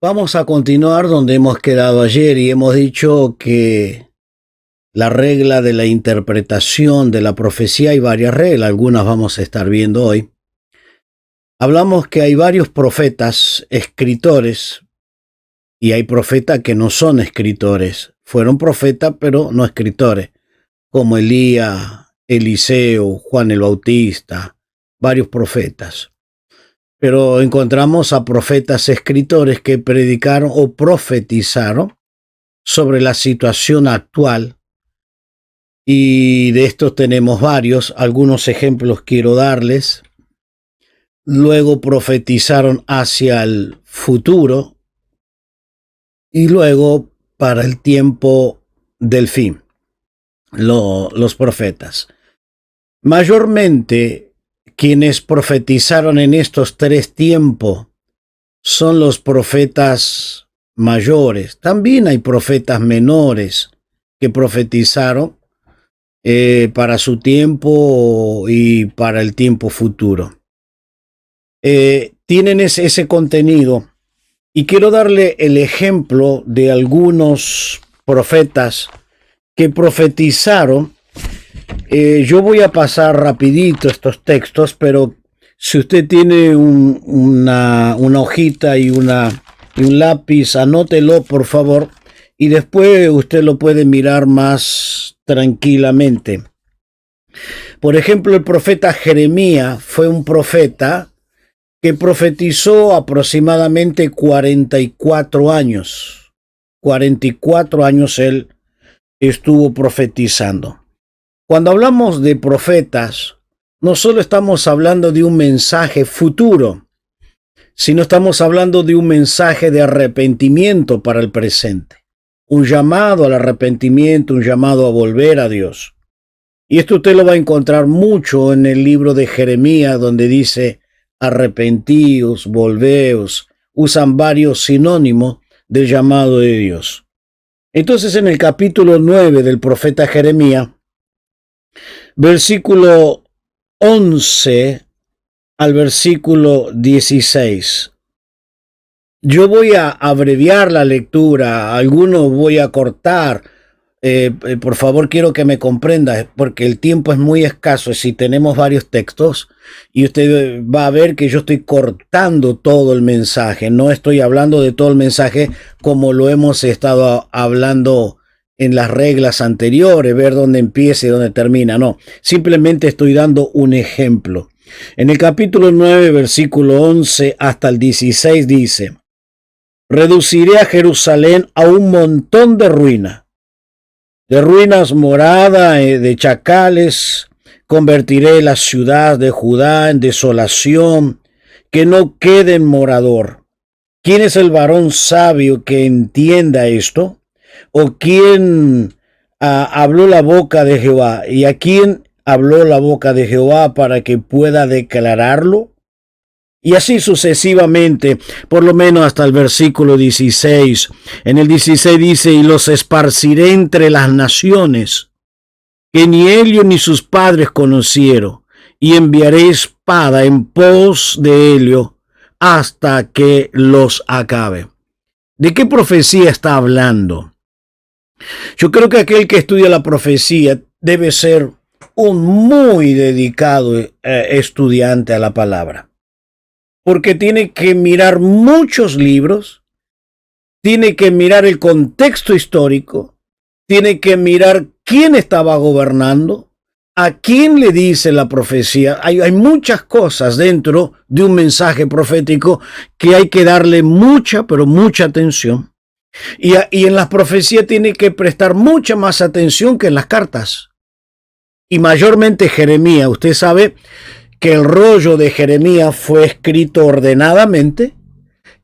Vamos a continuar donde hemos quedado ayer y hemos dicho que la regla de la interpretación de la profecía, hay varias reglas, algunas vamos a estar viendo hoy. Hablamos que hay varios profetas, escritores, y hay profetas que no son escritores. Fueron profetas, pero no escritores, como Elías, Eliseo, Juan el Bautista, varios profetas. Pero encontramos a profetas escritores que predicaron o profetizaron sobre la situación actual, y de estos tenemos varios. Algunos ejemplos quiero darles. Luego profetizaron hacia el futuro y luego para el tiempo del fin, los profetas. Mayormente quienes profetizaron en estos tres tiempos son los profetas mayores. También hay profetas menores que profetizaron para su tiempo y para el tiempo futuro. Tienen ese contenido, y quiero darle el ejemplo de algunos profetas que profetizaron. Yo voy a pasar rapidito estos textos, pero si usted tiene una hojita y un lápiz, anótelo por favor, y después usted lo puede mirar más tranquilamente. Por ejemplo, el profeta Jeremías fue un profeta que profetizó aproximadamente 44 años. 44 años él estuvo profetizando. Cuando hablamos de profetas, no solo estamos hablando de un mensaje futuro, sino estamos hablando de un mensaje de arrepentimiento para el presente. Un llamado al arrepentimiento, un llamado a volver a Dios. Y esto usted lo va a encontrar mucho en el libro de Jeremías, donde dice: arrepentíos, volveos. Usan varios sinónimos del llamado de Dios. Entonces, en el capítulo 9 del profeta Jeremías, versículo 11 al versículo 16. Yo voy a abreviar la lectura, algunos voy a cortar. Por favor, quiero que me comprenda, porque el tiempo es muy escaso. Si tenemos varios textos, y usted va a ver que yo estoy cortando todo el mensaje. No estoy hablando de todo el mensaje como lo hemos estado hablando en las reglas anteriores, ver dónde empieza y dónde termina. No, simplemente estoy dando un ejemplo. En el capítulo 9, versículo 11 hasta el 16 dice: reduciré a Jerusalén a un montón de ruinas morada, de chacales. Convertiré la ciudad de Judá en desolación, que no quede morador. ¿Quién es el varón sabio que entienda esto? ¿O quién habló la boca de Jehová? ¿Y a quién habló la boca de Jehová para que pueda declararlo? Y así sucesivamente, por lo menos hasta el versículo 16. En el 16 dice: y los esparciré entre las naciones, que ni ellos ni sus padres conocieron, y enviaré espada en pos de ellos hasta que los acabe. ¿De qué profecía está hablando? Yo creo que aquel que estudia la profecía debe ser un muy dedicado estudiante a la palabra, porque tiene que mirar muchos libros, tiene que mirar el contexto histórico, tiene que mirar quién estaba gobernando, a quién le dice la profecía. Hay muchas cosas dentro de un mensaje profético que hay que darle mucha, pero mucha atención. Y en las profecías tiene que prestar mucha más atención que en las cartas. Y mayormente Jeremías, usted sabe que el rollo de Jeremías fue escrito ordenadamente,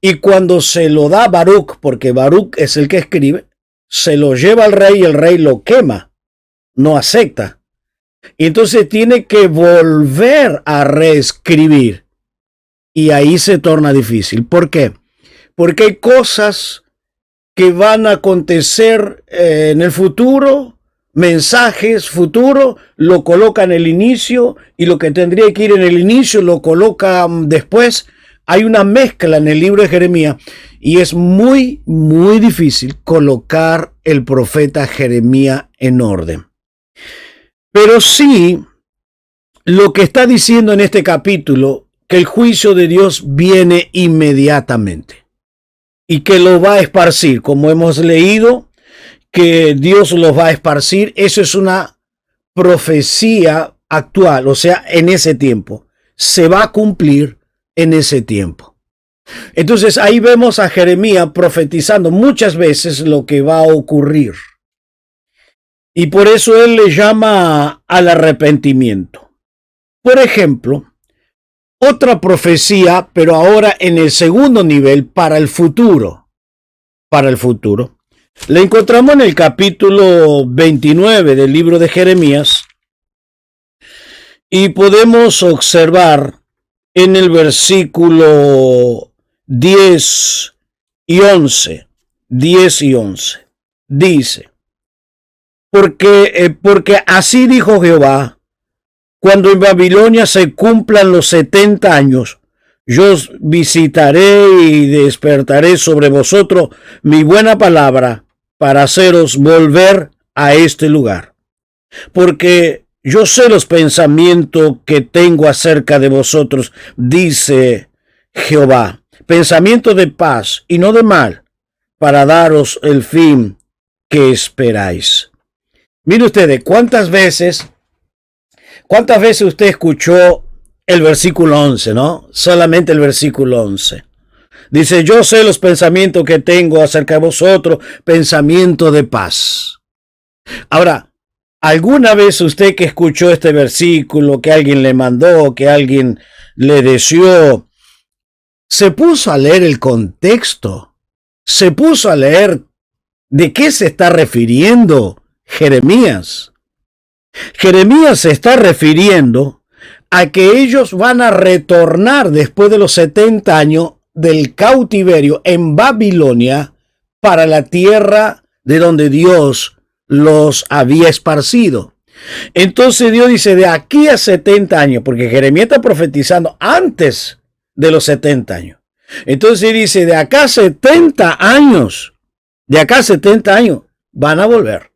y cuando se lo da Baruch, porque Baruch es el que escribe, se lo lleva al rey y el rey lo quema, no acepta. Y entonces tiene que volver a reescribir, y ahí se torna difícil. ¿Por qué? Porque hay cosas que van a acontecer en el futuro, mensajes futuros, lo coloca en el inicio, y lo que tendría que ir en el inicio lo coloca después. hay una mezcla en el libro de Jeremías y es muy, muy difícil colocar el profeta Jeremías en orden. Pero sí, lo que está diciendo en este capítulo, que el juicio de Dios viene inmediatamente y que lo va a esparcir, como hemos leído, que Dios los va a esparcir, eso es una profecía actual, o sea, en ese tiempo, se va a cumplir en ese tiempo. Entonces ahí vemos a Jeremías profetizando muchas veces lo que va a ocurrir. Y por eso él le llama al arrepentimiento. Por ejemplo, otra profecía, pero ahora en el segundo nivel, para el futuro. Para el futuro. La encontramos en el capítulo 29 del libro de Jeremías y podemos observar en el versículo 10 y 11. 10 y 11. Dice, porque así dijo Jehová, cuando en Babilonia se cumplan los 70 años, yo os visitaré y despertaré sobre vosotros mi buena palabra para haceros volver a este lugar. Porque yo sé los pensamientos que tengo acerca de vosotros, dice Jehová, pensamientos de paz y no de mal, para daros el fin que esperáis. Mire ustedes, ¿cuántas veces usted escuchó el versículo 11, no? Solamente el versículo 11. Dice, yo sé los pensamientos que tengo acerca de vosotros, pensamiento de paz. Ahora, ¿alguna vez usted que escuchó este versículo, que alguien le mandó, que alguien le deseó, se puso a leer el contexto? Se puso a leer de qué se está refiriendo Jeremías. Jeremías se está refiriendo a que ellos van a retornar después de los 70 años del cautiverio en Babilonia para la tierra de donde Dios los había esparcido. Entonces Dios dice, de aquí a 70 años, porque Jeremías está profetizando antes de los 70 años. Entonces dice, de acá a 70 años, van a volver.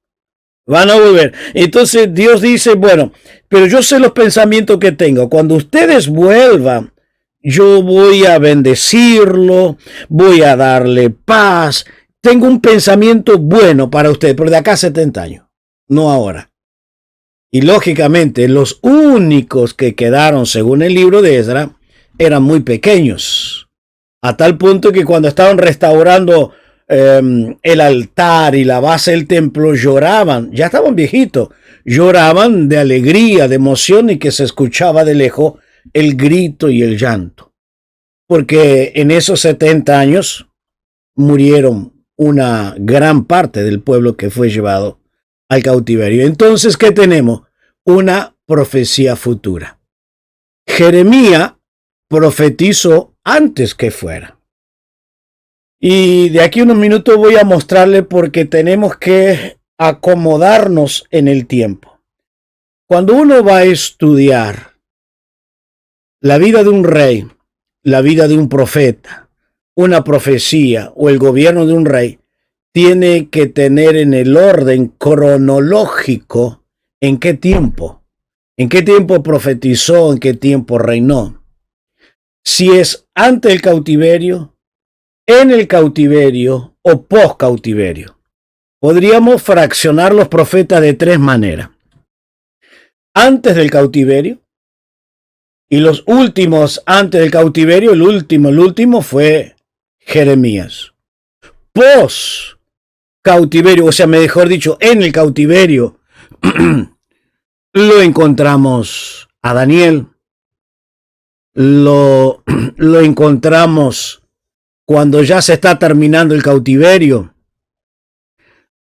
Van a volver. Entonces Dios dice, bueno, pero yo sé los pensamientos que tengo. Cuando ustedes vuelvan, yo voy a bendecirlo, voy a darle paz. Tengo un pensamiento bueno para ustedes, pero de acá a 70 años, no ahora. Y lógicamente los únicos que quedaron, según el libro de Esdras, eran muy pequeños. A tal punto que cuando estaban restaurando el altar y la base del templo, lloraban, ya estaban viejitos, lloraban de alegría, de emoción, y que se escuchaba de lejos el grito y el llanto. Porque en esos 70 años murieron una gran parte del pueblo que fue llevado al cautiverio. Entonces, ¿qué tenemos? Una profecía futura. Jeremías profetizó antes que fuera. Y de aquí unos minutos voy a mostrarle porque tenemos que acomodarnos en el tiempo. Cuando uno va a estudiar la vida de un rey, la vida de un profeta, una profecía o el gobierno de un rey, tiene que tener en el orden cronológico en qué tiempo profetizó, en qué tiempo reinó. Si es ante el cautiverio, en el cautiverio o post cautiverio. Podríamos fraccionar los profetas de tres maneras. Antes del cautiverio y los últimos antes del cautiverio. El último fue Jeremías. Post cautiverio, o sea, mejor dicho, en el cautiverio lo encontramos a Daniel, lo encontramos cuando ya se está terminando el cautiverio,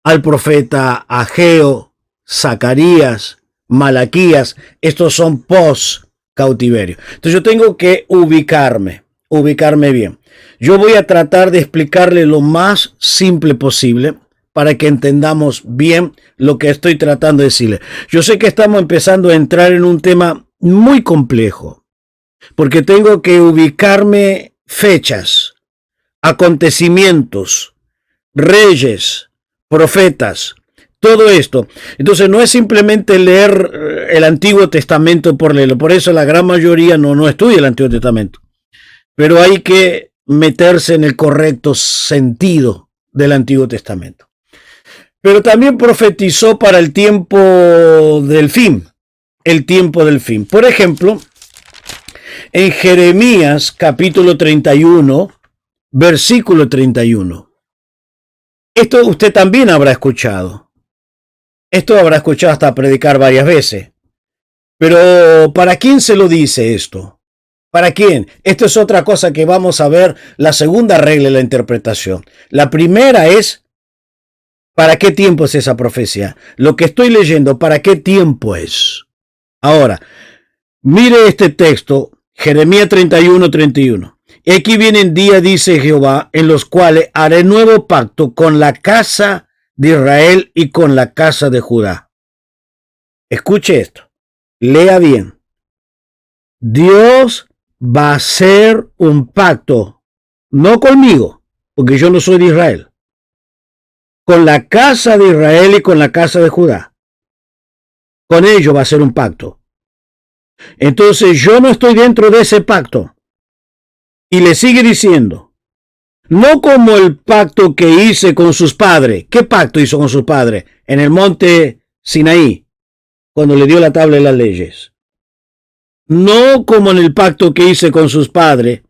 al profeta Ageo, Zacarías, Malaquías. Estos son post cautiverio. Entonces yo tengo que ubicarme bien. Yo voy a tratar de explicarle lo más simple posible para que entendamos bien lo que estoy tratando de decirle. Yo sé que estamos empezando a entrar en un tema muy complejo, porque tengo que ubicarme fechas, acontecimientos, reyes, profetas, todo esto. Entonces no es simplemente leer el Antiguo Testamento por leerlo. Por eso la gran mayoría no estudia el Antiguo Testamento. Pero hay que meterse en el correcto sentido del Antiguo Testamento. Pero también profetizó para el tiempo del fin. El tiempo del fin. Por ejemplo, en Jeremías capítulo 31, versículo 31. Esto usted también habrá escuchado. Esto habrá escuchado hasta predicar varias veces. Pero ¿para quién se lo dice esto? ¿Para quién? Esto es otra cosa que vamos a ver, la segunda regla de la interpretación. La primera es, ¿para qué tiempo es esa profecía? Lo que estoy leyendo, ¿para qué tiempo es? Ahora, mire este texto, Jeremías 31, 31. Y aquí vienen días, dice Jehová, en los cuales haré nuevo pacto con la casa de Israel y con la casa de Judá. Escuche esto, lea bien. Dios va a hacer un pacto, no conmigo, porque yo no soy de Israel, con la casa de Israel y con la casa de Judá. Con ellos va a ser un pacto. Entonces yo no estoy dentro de ese pacto. Y le sigue diciendo, no como el pacto que hice con sus padres. ¿Qué pacto hizo con sus padres? En el monte Sinaí, cuando le dio la tabla de las leyes. No como en el pacto que hice con sus padres,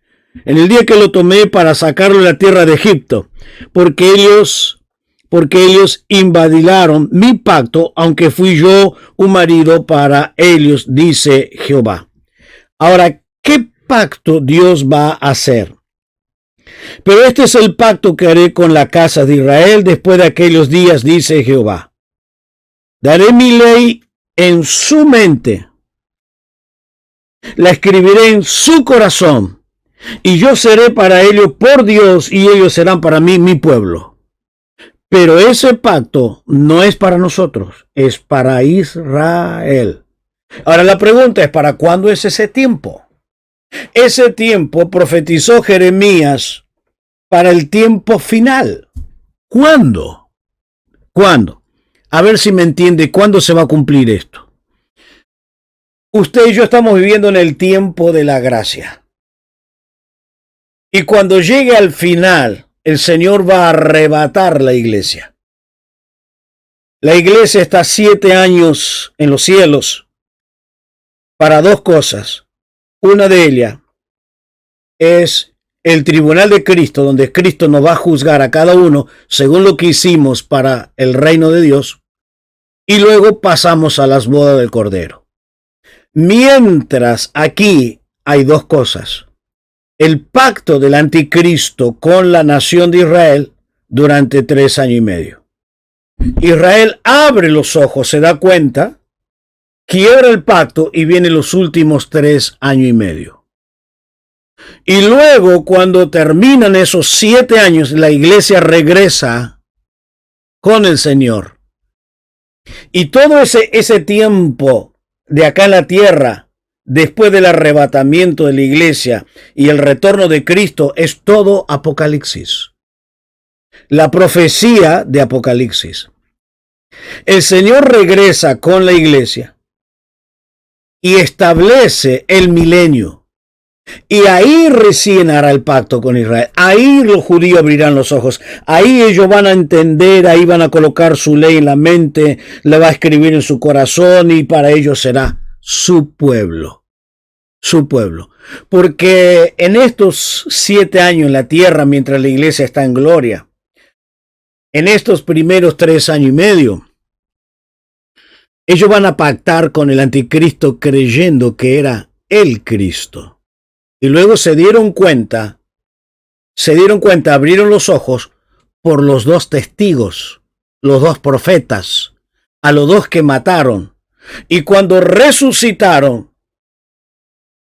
en el día que lo tomé para sacarlo de la tierra de Egipto, porque ellos invadilaron mi pacto, aunque fui yo un marido para ellos, dice Jehová. Ahora, ¿qué pacto Dios va a hacer? Pero este es el pacto que haré con la casa de Israel después de aquellos días, dice Jehová. Daré mi ley en su mente, la escribiré en su corazón, y yo seré para ellos por Dios, y ellos serán para mí mi pueblo. Pero ese pacto no es para nosotros, es para Israel. Ahora la pregunta es, ¿para cuándo es ese tiempo? Ese tiempo profetizó Jeremías para el tiempo final. ¿Cuándo? ¿Cuándo? A ver si me entiende, ¿cuándo se va a cumplir esto? Usted y yo estamos viviendo en el tiempo de la gracia. Y cuando llegue al final, el Señor va a arrebatar la iglesia. La iglesia está 7 años en los cielos para dos cosas. Una de ellas es el tribunal de Cristo, donde Cristo nos va a juzgar a cada uno según lo que hicimos para el reino de Dios. Y luego pasamos a las bodas del Cordero. Mientras aquí hay dos cosas. El pacto del anticristo con la nación de Israel durante 3 años y medio. Israel abre los ojos, se da cuenta, quiebra el pacto y vienen los últimos 3 años y medio. Y luego, cuando terminan esos 7 años, la iglesia regresa con el Señor. Y todo ese tiempo de acá en la tierra, después del arrebatamiento de la iglesia y el retorno de Cristo, es todo Apocalipsis. La profecía de Apocalipsis. El Señor regresa con la iglesia y establece el milenio. Y ahí recién hará el pacto con Israel. Ahí los judíos abrirán los ojos. Ahí ellos van a entender, ahí van a colocar su ley en la mente, la va a escribir en su corazón y para ellos será su pueblo. Su pueblo. Porque en estos 7 años en la tierra, mientras la iglesia está en gloria, en estos primeros 3 años y medio, ellos van a pactar con el anticristo creyendo que era el Cristo. Y luego se dieron cuenta, abrieron los ojos por los 2 testigos, los 2 profetas, a los 2 que mataron. Y cuando resucitaron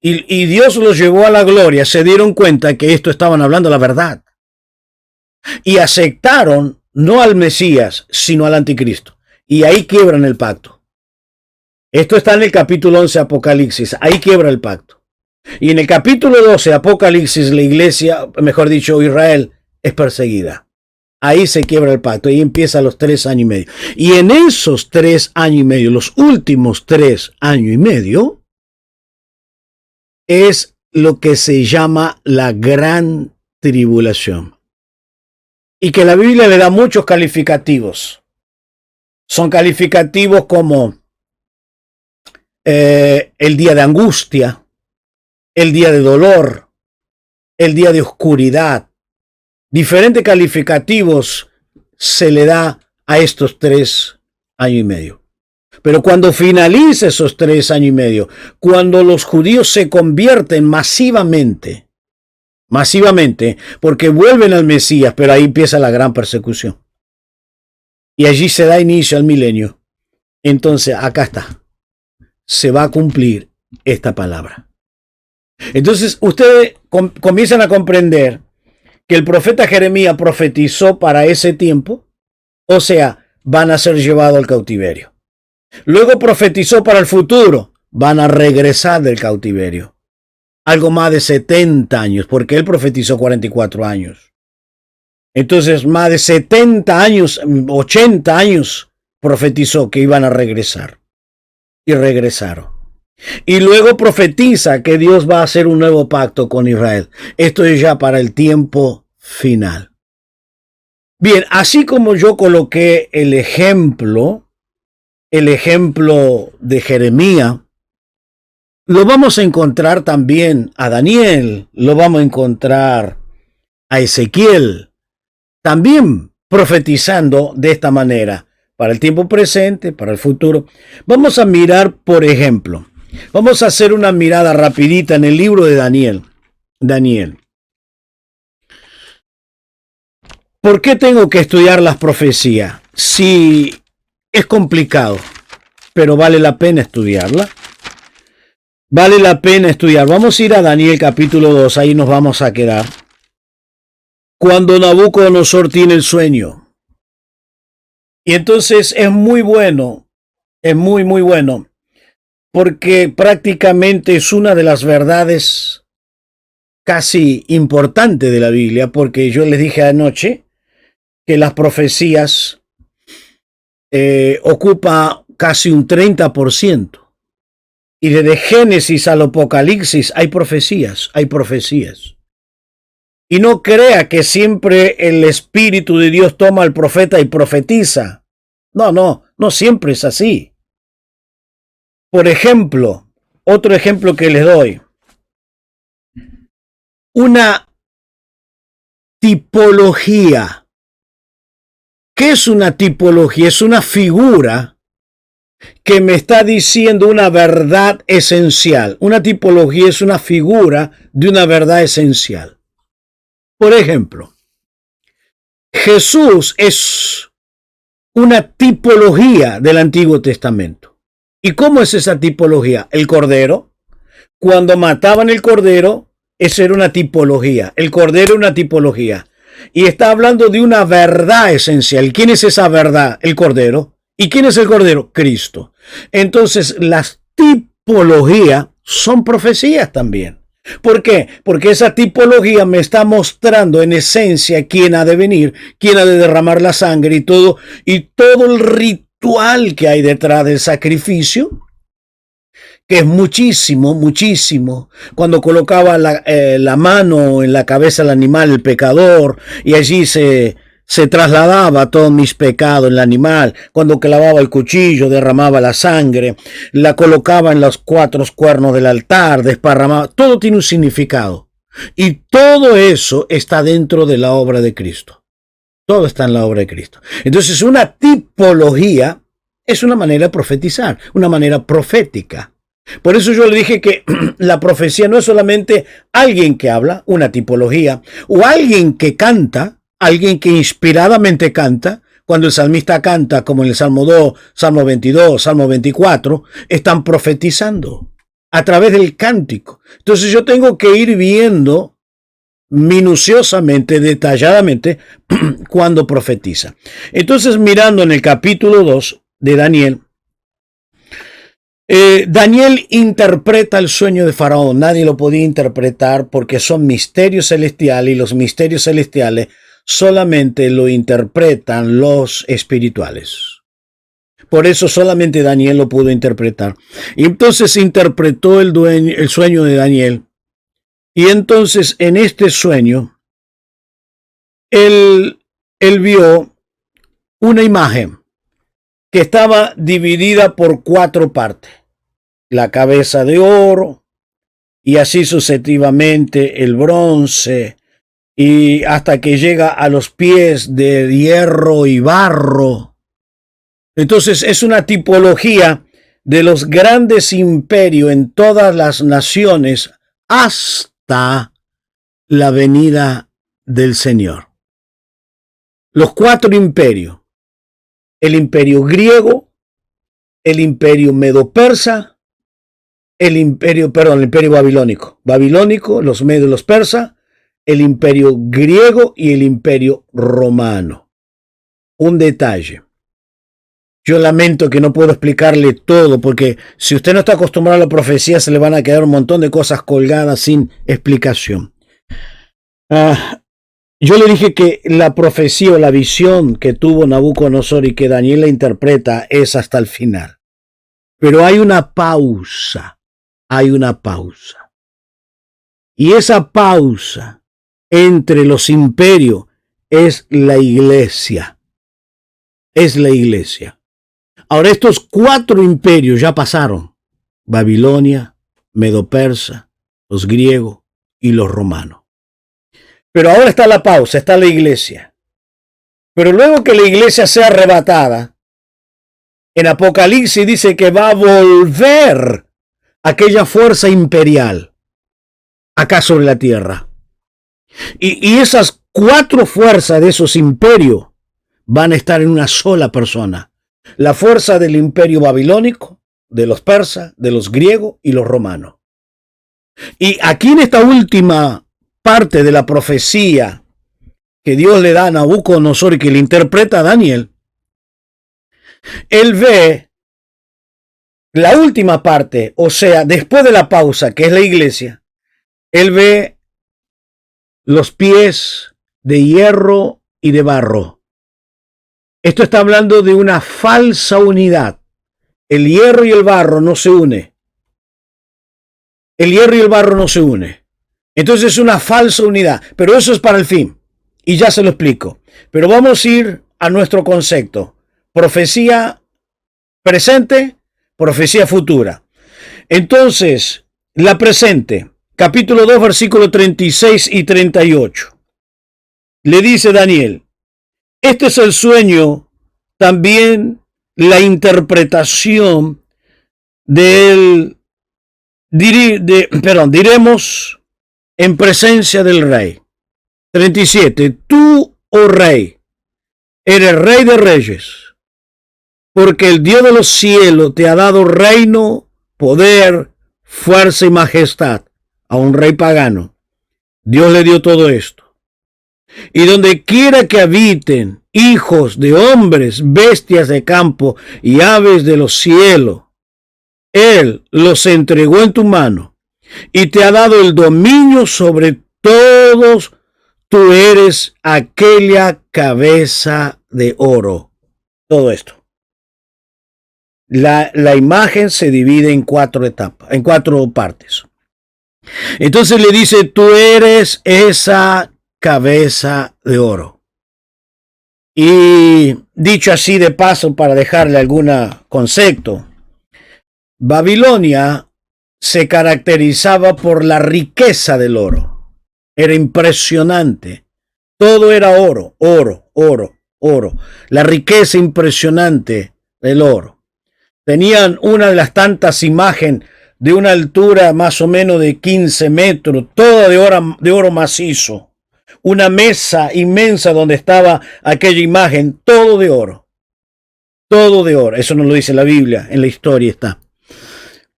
y Dios los llevó a la gloria, se dieron cuenta que esto estaban hablando la verdad. Y aceptaron no al Mesías, sino al anticristo. Y ahí quiebran el pacto. Esto está en el capítulo 11 Apocalipsis, ahí quiebra el pacto. Y en el capítulo 12 de Apocalipsis, la iglesia, mejor dicho, Israel, es perseguida. Ahí se quiebra el pacto, ahí empieza los 3 años y medio. Y en esos 3 años y medio, los últimos 3 años y medio, es lo que se llama la gran tribulación. Y que la Biblia le da muchos calificativos. Son calificativos como el día de angustia, el día de dolor, el día de oscuridad. Diferentes calificativos se le da a estos 3 años y medio. Pero cuando finalice esos 3 años y medio, cuando los judíos se convierten masivamente, porque vuelven al Mesías, pero ahí empieza la gran persecución. Y allí se da inicio al milenio. Entonces, acá está. Se va a cumplir esta palabra. Entonces, ustedes comienzan a comprender que el profeta Jeremías profetizó para ese tiempo, o sea, van a ser llevados al cautiverio. Luego profetizó para el futuro, van a regresar del cautiverio. Algo más de 70 años, porque él profetizó 44 años. Entonces, más de 70 años, 80 años, profetizó que iban a regresar. Y regresaron. Y luego profetiza que Dios va a hacer un nuevo pacto con Israel. Esto es ya para el tiempo final. Bien, así como yo coloqué el ejemplo de Jeremías, lo vamos a encontrar también a Daniel, lo vamos a encontrar a Ezequiel, también profetizando de esta manera, para el tiempo presente, para el futuro. Vamos a mirar, por ejemplo, vamos a hacer una mirada rapidita en el libro de Daniel. ¿Por qué tengo que estudiar las profecías? Si es complicado, pero vale la pena estudiarla. Vale la pena estudiar. Vamos a ir a Daniel capítulo 2, ahí nos vamos a quedar. Cuando Nabucodonosor tiene el sueño. Y entonces es muy bueno, es muy bueno, porque prácticamente es una de las verdades casi importantes de la Biblia, porque yo les dije anoche que las profecías ocupa casi un 30%. Y desde Génesis al Apocalipsis hay profecías. Y no crea que siempre el Espíritu de Dios toma al profeta y profetiza. No siempre es así. Por ejemplo, otro ejemplo que les doy. Una tipología. ¿Qué es una tipología? Es una figura que me está diciendo una verdad esencial. Una tipología es una figura de una verdad esencial. Por ejemplo, Jesús es una tipología del Antiguo Testamento. ¿Y cómo es esa tipología? El cordero. Cuando mataban el cordero, esa era una tipología. El cordero era una tipología. Y está hablando de una verdad esencial. ¿Quién es esa verdad? El cordero. ¿Y quién es el cordero? Cristo. Entonces, las tipologías son profecías también. ¿Por qué? Porque esa tipología me está mostrando en esencia quién ha de venir, quién ha de derramar la sangre y todo el ritual que hay detrás del sacrificio, que es muchísimo. Cuando colocaba la mano en la cabeza del animal, el pecador, y allí se trasladaba todos mis pecados en el animal. Cuando clavaba el cuchillo, derramaba la sangre, la colocaba en los 4 cuernos del altar, desparramaba. Todo tiene un significado. Y todo eso está dentro de la obra de Cristo. Todo está en la obra de Cristo. Entonces, una tipología es una manera de profetizar, una manera profética. Por eso yo le dije que la profecía no es solamente alguien que habla, una tipología, o alguien que canta, alguien que inspiradamente canta. Cuando el salmista canta, como en el Salmo 2, Salmo 22, Salmo 24, están profetizando a través del cántico. Entonces yo tengo que ir viendo minuciosamente, detalladamente, cuando profetiza. Entonces, mirando en el capítulo 2 de Daniel, Daniel interpreta el sueño de Faraón. Nadie lo podía interpretar porque son misterios celestiales y los misterios celestiales solamente lo interpretan los espirituales. Por eso solamente Daniel lo pudo interpretar. Y entonces interpretó el sueño de Daniel. Y entonces en este sueño, él vio una imagen que estaba dividida por 4 partes. La cabeza de oro, y así sucesivamente el bronce, y hasta que llega a los pies de hierro y barro. Entonces es una tipología de los grandes imperios en todas las naciones hasta la venida del Señor. Los 4 imperios: el imperio griego, el imperio medo-persa, el imperio babilónico, los medios, los persas, el imperio griego y el imperio romano. Un detalle. Yo lamento que no puedo explicarle todo, porque si usted no está acostumbrado a la profecía, se le van a quedar un montón de cosas colgadas sin explicación. Yo le dije que la profecía o la visión que tuvo Nabucodonosor y que Daniel la interpreta es hasta el final. Pero hay una pausa. Y esa pausa entre los imperios es la iglesia. Ahora, estos 4 imperios ya pasaron: Babilonia, Medo-Persa, los griegos y los romanos. Pero ahora está la pausa, está la iglesia. Pero luego que la iglesia sea arrebatada, en Apocalipsis dice que va a volver aquella fuerza imperial acá sobre la tierra. Y esas 4 fuerzas de esos imperios van a estar en una sola persona. La fuerza del imperio babilónico, de los persas, de los griegos y los romanos. Y aquí en esta última parte de la profecía que Dios le da a Nabucodonosor y que le interpreta a Daniel, él ve la última parte, o sea, después de la pausa, que es la iglesia, él ve los pies de hierro y de barro. Esto está hablando de una falsa unidad. El hierro y el barro no se unen. Entonces es una falsa unidad, pero eso es para el fin. Y ya se lo explico. Pero vamos a ir a nuestro concepto. Profecía presente, profecía futura. Entonces, la presente, capítulo 2, versículos 36 y 38. Le dice Daniel: este es el sueño, también la interpretación diremos en presencia del rey. 37. Tú, oh rey, eres rey de reyes, porque el Dios de los cielos te ha dado reino, poder, fuerza y majestad. A un rey pagano Dios le dio todo esto. Y donde quiera que habiten hijos de hombres, bestias de campo y aves de los cielos, Él los entregó en tu mano y te ha dado el dominio sobre todos. Tú eres aquella cabeza de oro. Todo esto. La imagen se divide en 4 etapas, en 4 partes. Entonces le dice: tú eres esa cabeza de oro. Y dicho así de paso, para dejarle algún concepto, Babilonia se caracterizaba por la riqueza del oro. Era impresionante. Todo era oro. La riqueza impresionante del oro. Tenían una de las tantas imágenes de una altura más o menos de 15 metros, toda de oro macizo. Una mesa inmensa donde estaba aquella imagen, todo de oro. Eso no lo dice la Biblia, en la historia está.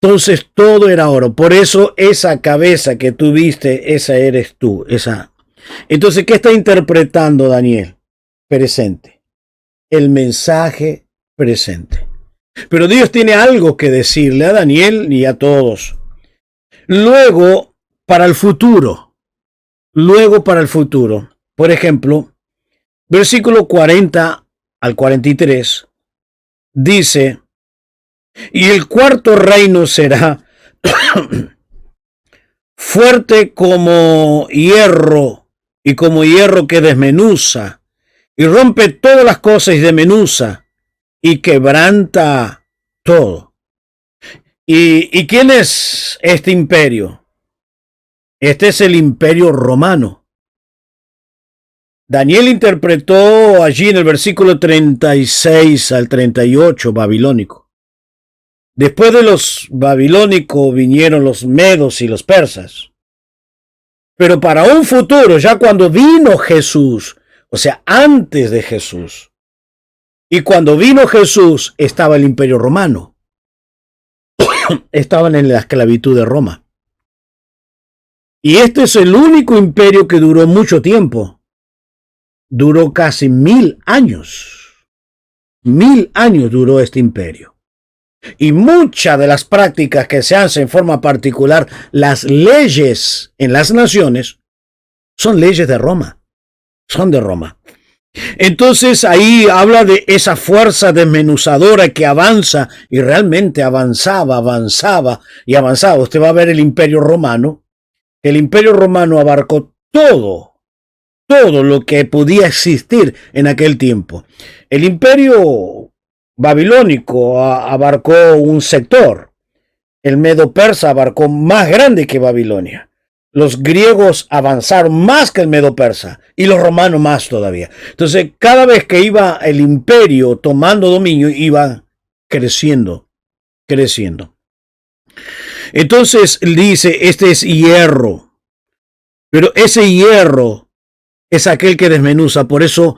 Entonces todo era oro. Por eso esa cabeza que tú viste, esa eres tú. Entonces, ¿qué está interpretando Daniel? Presente. El mensaje presente. Pero Dios tiene algo que decirle a Daniel y a todos. Luego, para el futuro. Por ejemplo, versículo 40 al 43 dice, y el cuarto reino será fuerte como hierro y como hierro que desmenuza y rompe todas las cosas y desmenuza y quebranta todo. ¿Y quién es este imperio? Este es el imperio romano. Daniel interpretó allí en el versículo 36 al 38 babilónico. Después de los babilónicos vinieron los medos y los persas. Pero para un futuro, ya cuando vino Jesús, o sea, antes de Jesús, y cuando vino Jesús estaba el imperio romano. Estaban en la esclavitud de Roma. Y este es el único imperio que duró mucho tiempo. Duró casi 1000 años. 1000 años duró este imperio. Y muchas de las prácticas que se hacen en forma particular, las leyes en las naciones, son leyes de Roma. Son de Roma. Entonces ahí habla de esa fuerza desmenuzadora que avanza y realmente avanzaba y avanzaba. Usted va a ver el Imperio Romano. El Imperio Romano abarcó todo lo que podía existir en aquel tiempo. El Imperio Babilónico abarcó un sector. El Medo Persa abarcó más grande que Babilonia. Los griegos avanzaron más que el Medo Persa y los romanos más todavía. Entonces, cada vez que iba el imperio tomando dominio, iba creciendo. Entonces, dice, este es hierro. Pero ese hierro es aquel que desmenuza. Por eso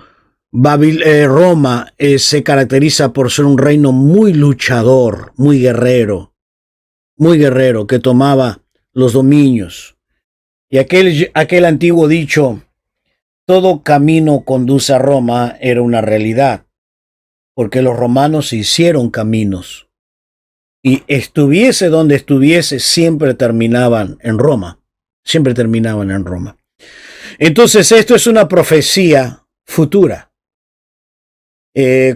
Roma se caracteriza por ser un reino muy luchador, muy guerrero, que tomaba los dominios. Y aquel antiguo dicho, todo camino conduce a Roma, era una realidad, porque los romanos hicieron caminos. Y estuviese donde estuviese, siempre terminaban en Roma. Entonces, esto es una profecía futura.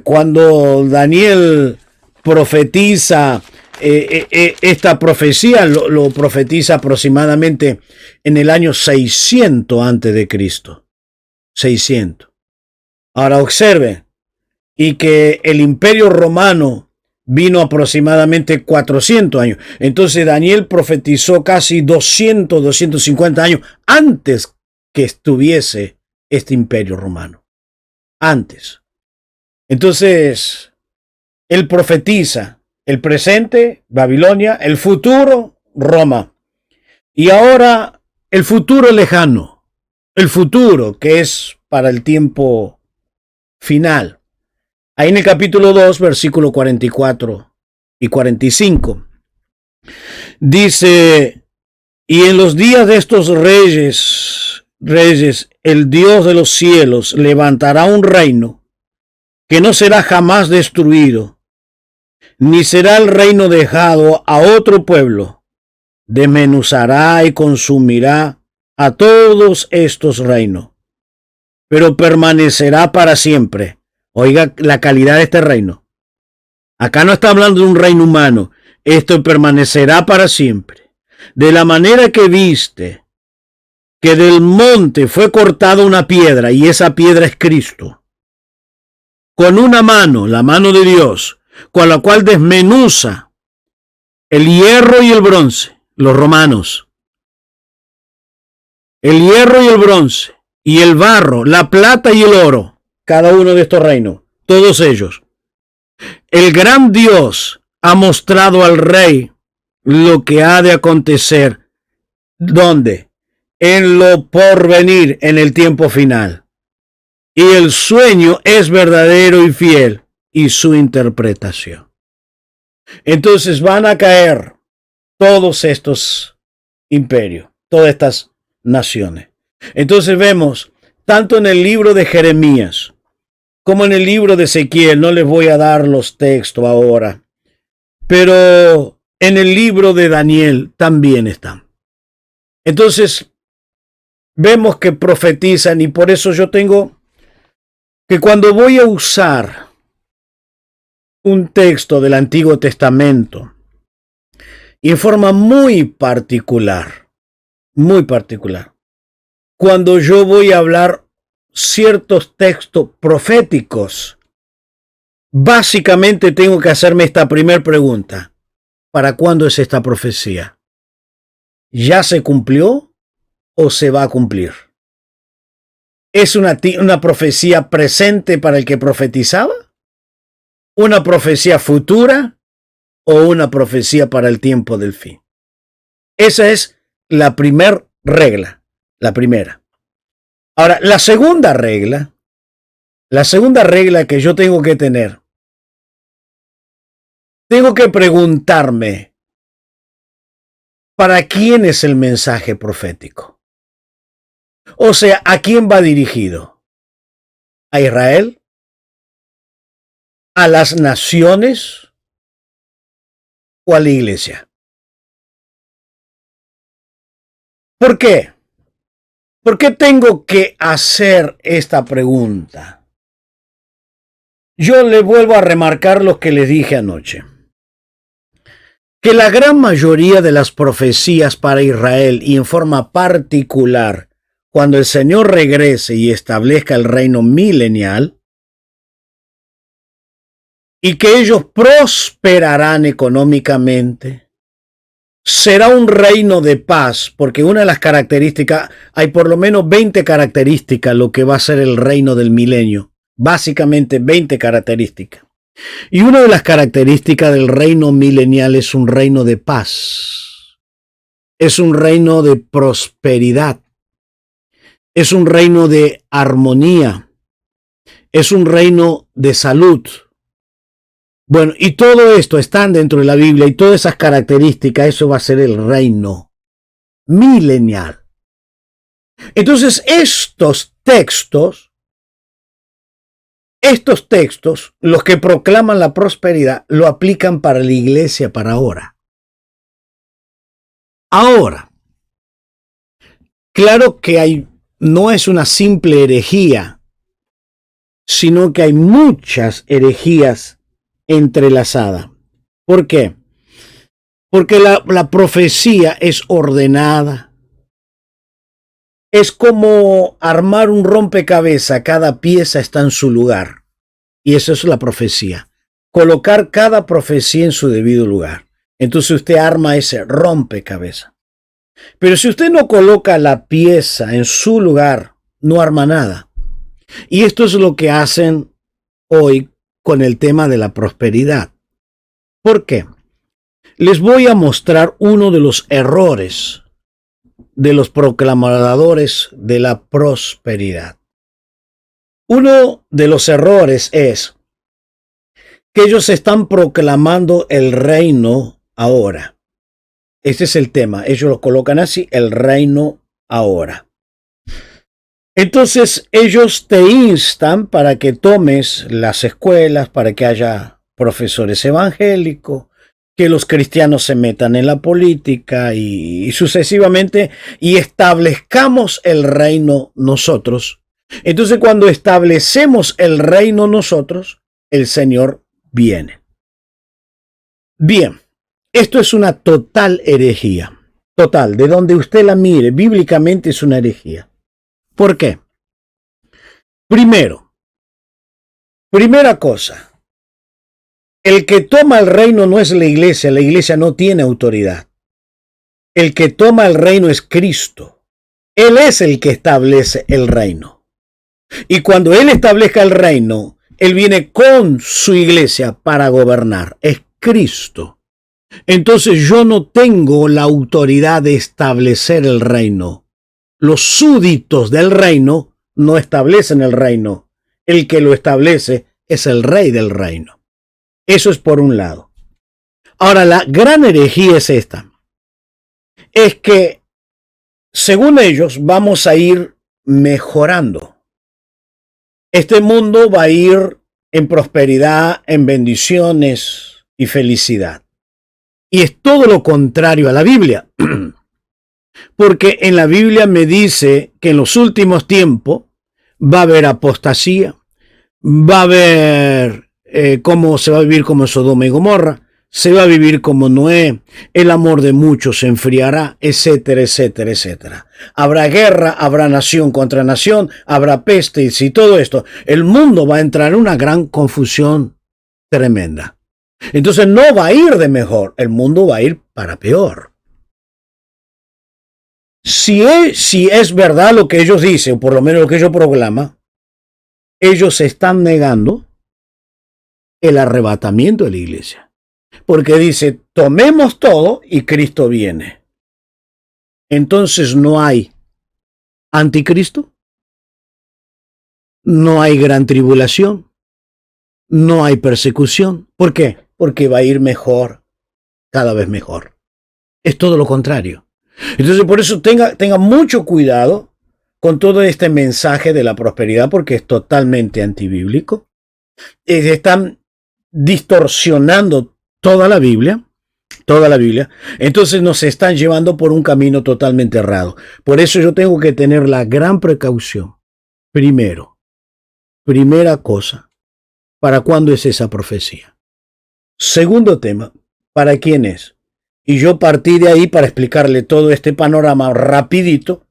Cuando Daniel profetiza esta profecía, lo profetiza aproximadamente en el año 600 antes de Cristo. 600. Ahora observe, y que el imperio romano vino aproximadamente 400 años. Entonces Daniel profetizó casi 250 años antes que estuviese este imperio romano. Antes. Entonces, él profetiza el presente, Babilonia, el futuro, Roma. Y ahora el futuro lejano, el futuro que es para el tiempo final. Ahí en el capítulo 2, versículo 44 y 45, dice, y en los días de estos reyes, el Dios de los cielos levantará un reino que no será jamás destruido, ni será el reino dejado a otro pueblo. Desmenuzará y consumirá a todos estos reinos, pero permanecerá para siempre. Oiga la calidad de este reino. Acá no está hablando de un reino humano. Esto permanecerá para siempre. De la manera que viste que del monte fue cortada una piedra, y esa piedra es Cristo, con una mano, la mano de Dios, con la cual desmenuza el hierro y el bronce, los romanos, el hierro y el bronce, y el barro, la plata y el oro, cada uno de estos reinos, todos ellos. El gran Dios ha mostrado al rey lo que ha de acontecer. ¿Dónde? En lo porvenir, en el tiempo final. Y el sueño es verdadero y fiel, y su interpretación. Entonces van a caer todos estos imperios, todas estas naciones. Entonces vemos, tanto en el libro de Jeremías como en el libro de Ezequiel, no les voy a dar los textos ahora, pero en el libro de Daniel también está. Entonces, vemos que profetizan y por eso yo tengo que cuando voy a usar un texto del Antiguo Testamento y en forma muy particular, cuando yo voy a hablar ciertos textos proféticos, básicamente tengo que hacerme esta primera pregunta. ¿Para cuándo es esta profecía? ¿Ya se cumplió o se va a cumplir? ¿Es una profecía presente para el que profetizaba? ¿Una profecía futura o una profecía para el tiempo del fin? Esa es la primera regla, la primera. Ahora, la segunda regla que yo tengo que tener, tengo que preguntarme, ¿para quién es el mensaje profético? O sea, ¿a quién va dirigido? ¿A Israel? ¿A las naciones? ¿O a la iglesia? ¿Por qué? ¿Por qué tengo que hacer esta pregunta? Yo le vuelvo a remarcar lo que les dije anoche. Que la gran mayoría de las profecías para Israel y en forma particular, cuando el Señor regrese y establezca el reino milenial, y que ellos prosperarán económicamente, será un reino de paz, porque una de las características, hay por lo menos 20 características lo que va a ser el reino del milenio, básicamente 20 características. Y una de las características del reino milenial es un reino de paz, es un reino de prosperidad, es un reino de armonía, es un reino de salud. Bueno, y todo esto están dentro de la Biblia y todas esas características, eso va a ser el reino milenial. Entonces, estos textos, los que proclaman la prosperidad, lo aplican para la iglesia para ahora. Ahora, claro que no es una simple herejía, sino que hay muchas herejías entrelazadas. ¿Por qué? Porque la profecía es ordenada. Es como armar un rompecabezas, cada pieza está en su lugar. Y eso es la profecía. Colocar cada profecía en su debido lugar. Entonces usted arma ese rompecabezas. Pero si usted no coloca la pieza en su lugar, no arma nada. Y esto es lo que hacen hoy con el tema de la prosperidad. ¿Por qué? Les voy a mostrar uno de los errores de los proclamadores de la prosperidad. Uno de los errores es que ellos están proclamando el reino ahora. Este es el tema. Ellos lo colocan así, el reino ahora. Entonces ellos te instan para que tomes las escuelas, para que haya profesores evangélicos, que los cristianos se metan en la política y sucesivamente, y establezcamos el reino nosotros. Entonces cuando establecemos el reino nosotros, el Señor viene. Bien, esto es una total herejía. Total, de donde usted la mire, bíblicamente es una herejía. ¿Por qué? Primera cosa, el que toma el reino no es la iglesia no tiene autoridad. El que toma el reino es Cristo. Él es el que establece el reino. Y cuando Él establezca el reino, Él viene con su iglesia para gobernar. Es Cristo. Entonces yo no tengo la autoridad de establecer el reino. Los súbditos del reino no establecen el reino. El que lo establece es el rey del reino. Eso es por un lado. Ahora, la gran herejía es esta. Es que, según ellos, vamos a ir mejorando. Este mundo va a ir en prosperidad, en bendiciones y felicidad. Y es todo lo contrario a la Biblia. Porque en la Biblia me dice que en los últimos tiempos va a haber apostasía, va a haber cómo se va a vivir como Sodoma y Gomorra, se va a vivir como Noé, el amor de muchos se enfriará, etcétera, etcétera, etcétera. Habrá guerra, habrá nación contra nación, habrá pestes y todo esto. El mundo va a entrar en una gran confusión tremenda. Entonces no va a ir de mejor, el mundo va a ir para peor. Si es verdad lo que ellos dicen, o por lo menos lo que ellos proclaman, ellos están negando el arrebatamiento de la iglesia. Porque dice, tomemos todo y Cristo viene. Entonces no hay anticristo, no hay gran tribulación, no hay persecución. ¿Por qué? Porque va a ir mejor, cada vez mejor. Es todo lo contrario. Entonces por eso tenga mucho cuidado con todo este mensaje de la prosperidad, porque es totalmente antibíblico. Están distorsionando toda la Biblia. Entonces nos están llevando por un camino totalmente errado. Por eso yo tengo que tener la gran precaución. Primera cosa, ¿para cuándo es esa profecía? Segundo tema, ¿para quién es? Y yo partí de ahí para explicarle todo este panorama rapidito.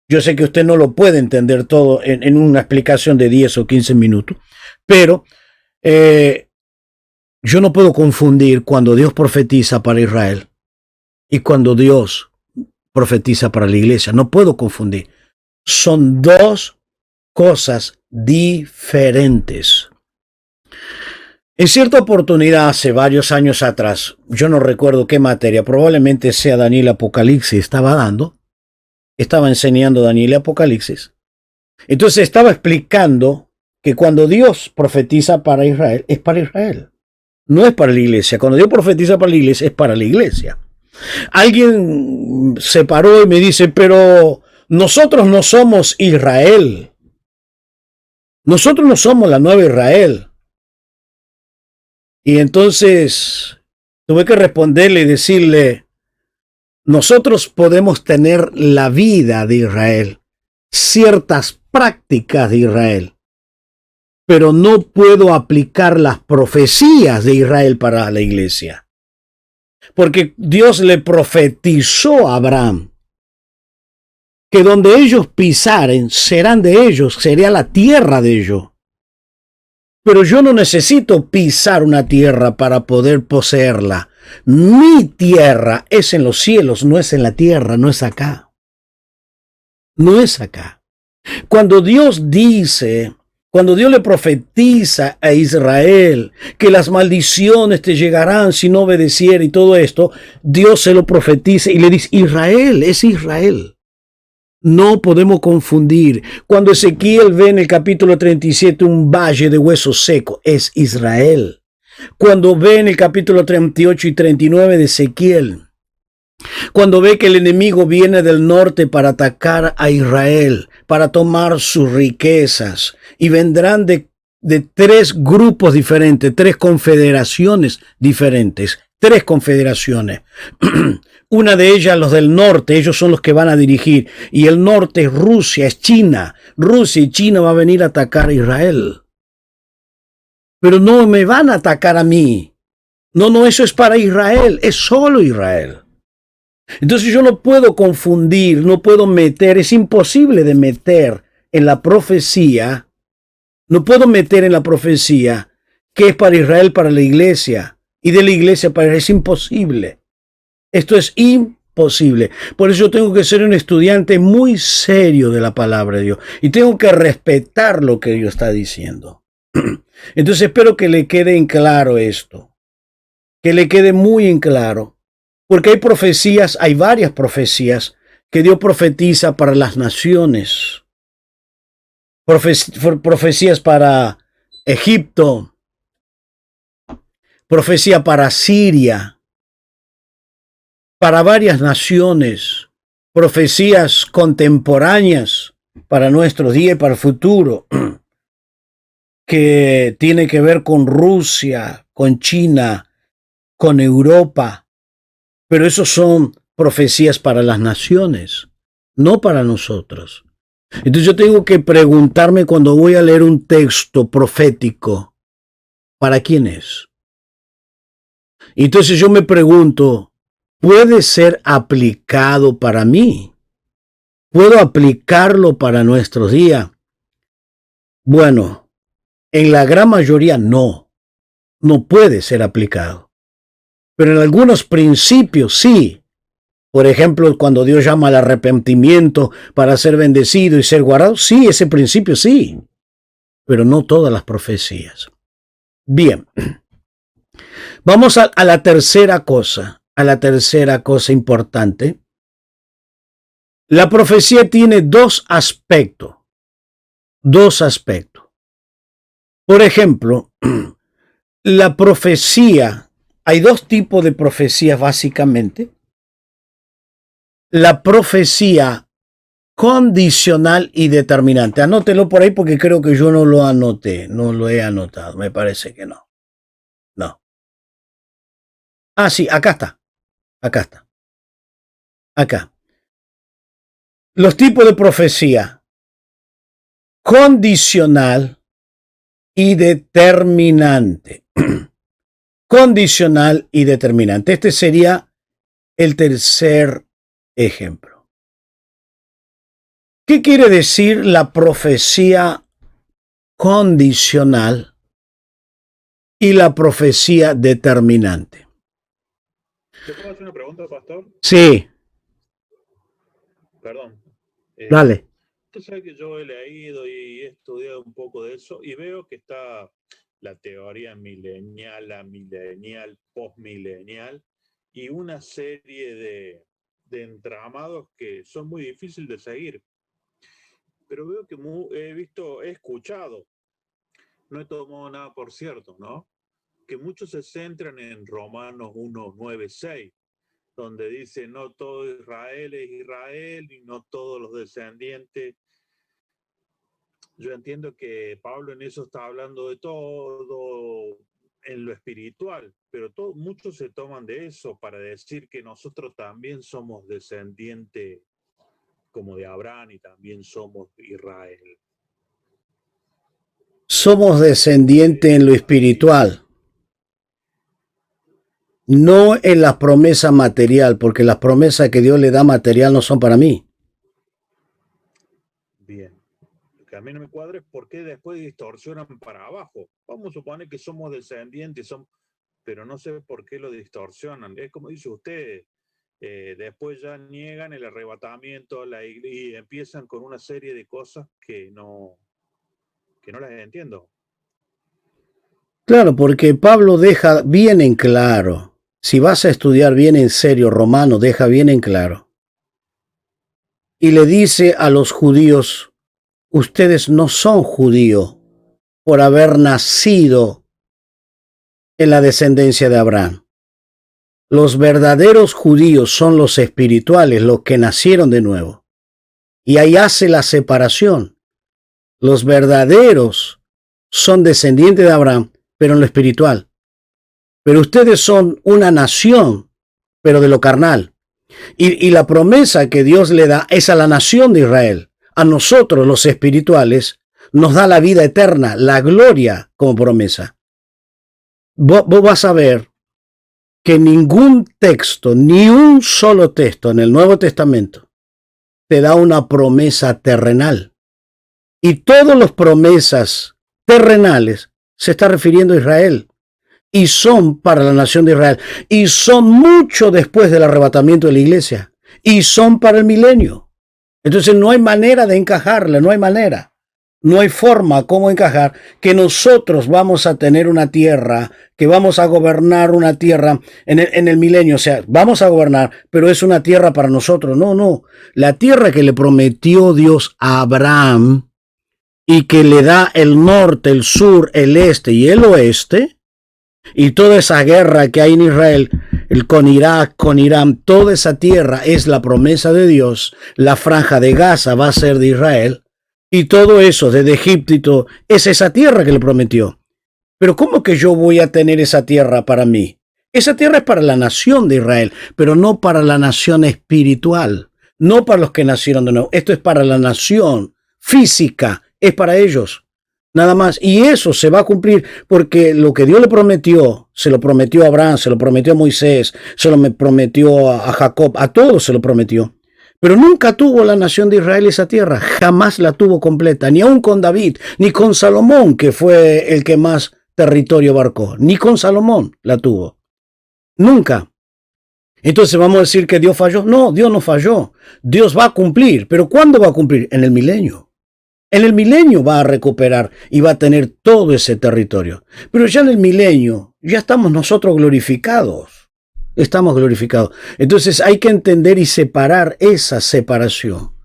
Yo sé que usted no lo puede entender todo en una explicación de 10 o 15 minutos, pero yo no puedo confundir cuando Dios profetiza para Israel y cuando Dios profetiza para la iglesia. No puedo confundir. Son dos cosas diferentes. En cierta oportunidad, hace varios años atrás, yo no recuerdo qué materia, probablemente sea Daniel Apocalipsis, estaba enseñando Daniel Apocalipsis. Entonces estaba explicando que cuando Dios profetiza para Israel, es para Israel. No es para la iglesia. Cuando Dios profetiza para la iglesia, es para la iglesia. Alguien se paró y me dice, pero nosotros no somos Israel. Nosotros no somos la nueva Israel. Y entonces tuve que responderle y decirle, nosotros podemos tener la vida de Israel, ciertas prácticas de Israel, pero no puedo aplicar las profecías de Israel para la iglesia. Porque Dios le profetizó a Abraham que donde ellos pisaren serán de ellos, sería la tierra de ellos. Pero yo no necesito pisar una tierra para poder poseerla. Mi tierra es en los cielos, no es en la tierra, no es acá. No es acá. Cuando Dios le profetiza a Israel que las maldiciones te llegarán si no obedeciera y todo esto, Dios se lo profetiza y le dice, Israel, es Israel. No podemos confundir. Cuando Ezequiel ve en el capítulo 37 un valle de huesos secos, es Israel. Cuando ve en el capítulo 38 y 39 de Ezequiel, cuando ve que el enemigo viene del norte para atacar a Israel, para tomar sus riquezas, y vendrán de tres grupos diferentes, tres confederaciones diferentes, tres confederaciones. Una de ellas, los del norte, ellos son los que van a dirigir. Y el norte es Rusia, es China. Rusia y China va a venir a atacar a Israel. Pero no me van a atacar a mí. No, eso es para Israel, es solo Israel. Entonces yo no puedo confundir, no puedo meter, es imposible de meter en la profecía, no puedo meter en la profecía que es para Israel, para la iglesia, y de la iglesia para Israel, es imposible. Esto es imposible. Por eso yo tengo que ser un estudiante muy serio de la palabra de Dios, y tengo que respetar lo que Dios está diciendo. Entonces espero que le quede en claro esto, que le quede muy en claro. Porque hay profecías, hay varias profecías que Dios profetiza para las naciones. Profecías para Egipto, profecía para Siria, para varias naciones, profecías contemporáneas para nuestros días y para el futuro, que tiene que ver con Rusia, con China, con Europa, Pero esos son profecías para las naciones, no para nosotros. Entonces yo tengo que preguntarme cuando voy a leer un texto profético, ¿para quién es? Entonces yo me pregunto, ¿puede ser aplicado para mí? ¿Puedo aplicarlo para nuestros días? Bueno, en la gran mayoría no puede ser aplicado. Pero en algunos principios sí. Por ejemplo, cuando Dios llama al arrepentimiento para ser bendecido y ser guardado, sí, ese principio sí. Pero no todas las profecías. Bien. Vamos a la tercera cosa importante. La profecía tiene dos aspectos. Por ejemplo, la profecía, hay dos tipos de profecías básicamente. La profecía condicional y determinante. Anótelo por ahí porque creo que yo no lo anoté, no lo he anotado, me parece que no. No. Ah, sí, acá está. Acá. Los tipos de profecía condicional y determinante. Condicional y determinante. Este sería el tercer ejemplo. ¿Qué quiere decir la profecía condicional y la profecía determinante? ¿Te puedo hacer una pregunta, pastor? Sí. Perdón. Dale. Tú sabes que yo he leído y he estudiado un poco de eso y veo que está la teoría milenial, la milenial, postmilenial y una serie de entramados que son muy difíciles de seguir. Pero veo que he escuchado, no he tomado nada por cierto, ¿no? Que muchos se centran en Romanos 1, 9, 6, donde dice no todo Israel es Israel y no todos los descendientes. Yo entiendo que Pablo en eso está hablando de todo en lo espiritual, pero muchos se toman de eso para decir que nosotros también somos descendientes como de Abraham y también somos Israel. Somos descendientes en lo espiritual, no en la promesa material, porque las promesas que Dios le da material no son para mí. Bien. Lo que a mí no me cuadra es por qué después distorsionan para abajo. Vamos a suponer que somos descendientes, pero no sé por qué lo distorsionan. Es como dice usted, después ya niegan el arrebatamiento y empiezan con una serie de cosas que no las entiendo. Claro, porque Pablo deja bien en claro, si vas a estudiar bien en serio Romano, deja bien en claro. Y le dice a los judíos, ustedes no son judíos por haber nacido en la descendencia de Abraham. Los verdaderos judíos son los espirituales, los que nacieron de nuevo. Y ahí hace la separación. Los verdaderos son descendientes de Abraham, pero en lo espiritual. Pero ustedes son una nación, pero de lo carnal. Y la promesa que Dios le da es a la nación de Israel. A nosotros, los espirituales, nos da la vida eterna, la gloria como promesa. Vos vas a ver que ningún texto, ni un solo texto en el Nuevo Testamento te da una promesa terrenal. Y todas las promesas terrenales se está refiriendo a Israel. Y son para la nación de Israel. Y son mucho después del arrebatamiento de la iglesia. Y son para el milenio. Entonces no hay manera de encajarla, no hay manera. No hay forma como encajar que nosotros vamos a tener una tierra, que vamos a gobernar una tierra en el milenio. O sea, vamos a gobernar, pero es una tierra para nosotros. No. La tierra que le prometió Dios a Abraham y que le da el norte, el sur, el este y el oeste, y toda esa guerra que hay en Israel, con Irak, con Irán, toda esa tierra es la promesa de Dios. La franja de Gaza va a ser de Israel. Y todo eso, desde Egipto y todo, es esa tierra que le prometió. Pero ¿cómo que yo voy a tener esa tierra para mí? Esa tierra es para la nación de Israel, pero no para la nación espiritual, no para los que nacieron de nuevo. Esto es para la nación física, es para ellos, nada más. Y eso se va a cumplir porque lo que Dios le prometió, se lo prometió a Abraham, se lo prometió a Moisés, se lo prometió a Jacob, a todos se lo prometió. Pero nunca tuvo la nación de Israel esa tierra, jamás la tuvo completa, ni aun con David, ni con Salomón, que fue el que más territorio abarcó, ni con Salomón la tuvo. Nunca. Entonces vamos a decir que Dios falló. No, Dios no falló. Dios va a cumplir. ¿Pero cuándo va a cumplir? En el milenio. En el milenio va a recuperar y va a tener todo ese territorio. Pero ya en el milenio, ya estamos nosotros glorificados. Estamos glorificados. Entonces hay que entender y separar esa separación.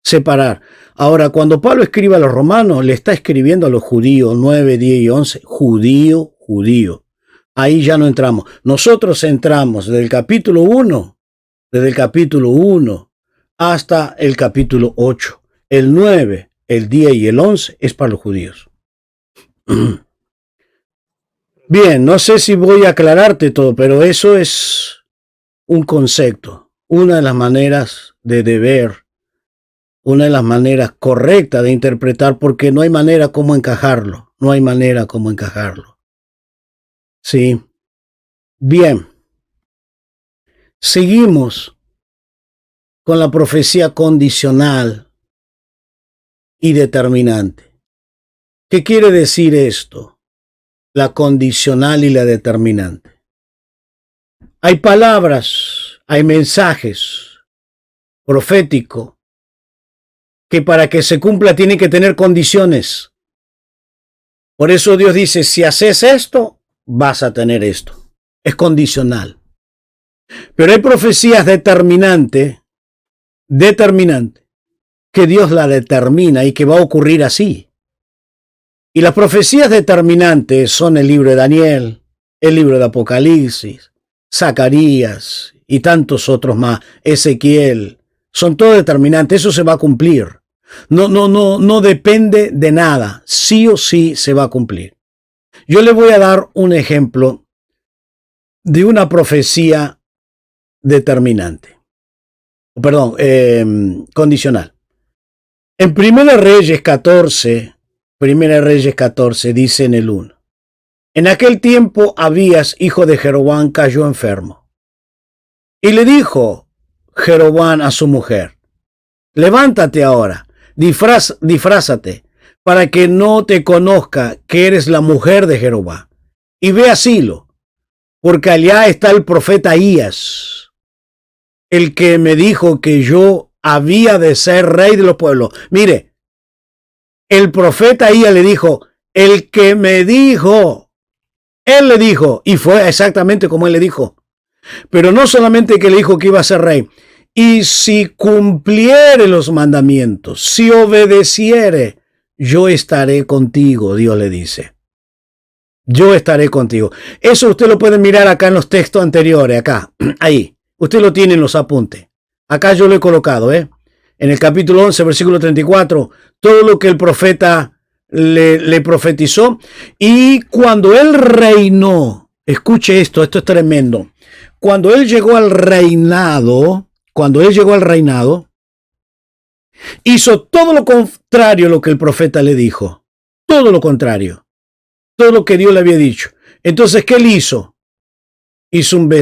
Separar. Ahora, cuando Pablo escribe a los romanos, le está escribiendo a los judíos 9, 10 y 11. Judío, judío. Ahí ya no entramos. Nosotros entramos desde el capítulo 1 hasta el capítulo 8. El 9, el 10 y el 11 es para los judíos. Bien, no sé si voy a aclararte todo, pero eso es un concepto, una de las maneras de ver, una de las maneras correctas de interpretar, porque no hay manera como encajarlo, no hay manera como encajarlo. Sí. Bien. Seguimos con la profecía condicional y determinante. ¿Qué quiere decir esto? La condicional y la determinante. Hay palabras, hay mensajes proféticos que para que se cumpla tienen que tener condiciones. Por eso Dios dice, si haces esto, vas a tener esto. Es condicional. Pero hay profecías determinantes, que Dios la determina y que va a ocurrir así. Y las profecías determinantes son el libro de Daniel, el libro de Apocalipsis, Zacarías y tantos otros más, Ezequiel. Son todos determinantes, eso se va a cumplir. No depende de nada, sí o sí se va a cumplir. Yo le voy a dar un ejemplo de una profecía determinante. Condicional. En Primera Reyes 14 dice en el 1. En aquel tiempo Abías, hijo de Jeroboam, cayó enfermo. Y le dijo Jeroboam a su mujer, levántate ahora, disfrázate, para que no te conozca que eres la mujer de Jeroboam, y ve a Silo, porque allá está el profeta Ahías, el que me dijo que yo había de ser rey de los pueblos. Mire, el profeta Ahías le dijo, el que me dijo, él le dijo, y fue exactamente como él le dijo. Pero no solamente que le dijo que iba a ser rey, y si cumpliere los mandamientos, si obedeciere, yo estaré contigo, Dios le dice. Yo estaré contigo. Eso usted lo puede mirar acá en los textos anteriores, acá, ahí. Usted lo tiene en los apuntes. Acá yo lo he colocado, En el capítulo 11, versículo 34, todo lo que el profeta le profetizó. Y cuando él reinó, escuche esto es tremendo. Cuando él llegó al reinado, hizo todo lo contrario a lo que el profeta le dijo. Todo lo contrario. Todo lo que Dios le había dicho. Entonces, ¿qué él hizo? Hizo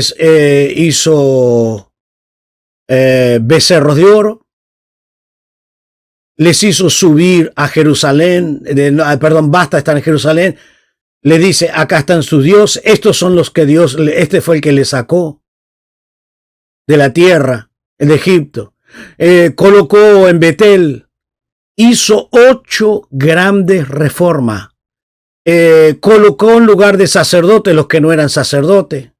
becerros de oro. Les hizo subir a Jerusalén. Basta estar en Jerusalén. Le dice, acá están sus dioses. Estos son los que este fue el que le sacó de la tierra, de Egipto. Colocó en Betel. Hizo 8 grandes reformas. Colocó en lugar de sacerdotes los que no eran sacerdotes.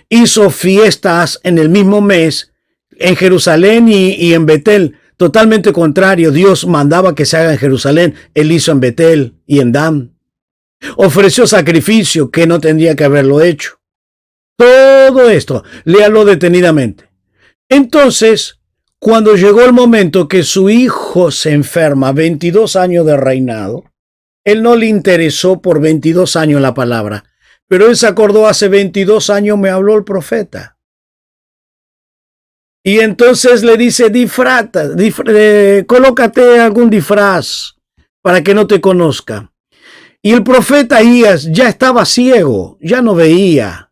Hizo fiestas en el mismo mes en Jerusalén y en Betel. Totalmente contrario. Dios mandaba que se haga en Jerusalén. Él hizo en Betel y en Dan. Ofreció sacrificio que no tendría que haberlo hecho. Todo esto, léalo detenidamente. Entonces, cuando llegó el momento que su hijo se enferma, 22 años de reinado, él no le interesó por 22 años la palabra. Pero él se acordó, hace 22 años me habló el profeta. Y entonces le dice, colócate algún disfraz para que no te conozca. Y el profeta Ahías ya estaba ciego, ya no veía.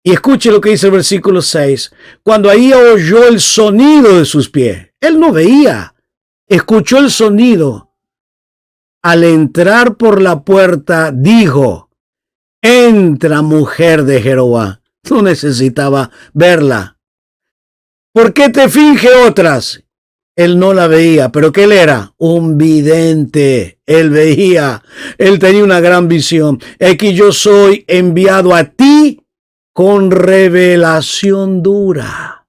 Y escuche lo que dice el versículo 6. Cuando Ahías oyó el sonido de sus pies, él no veía, escuchó el sonido. Al entrar por la puerta, dijo, entra, mujer de Jehová. No necesitaba verla. ¿Por qué te finge otras? Él no la veía, pero ¿qué él era? Un vidente. Él veía, él tenía una gran visión. Aquí yo soy enviado a ti con revelación dura.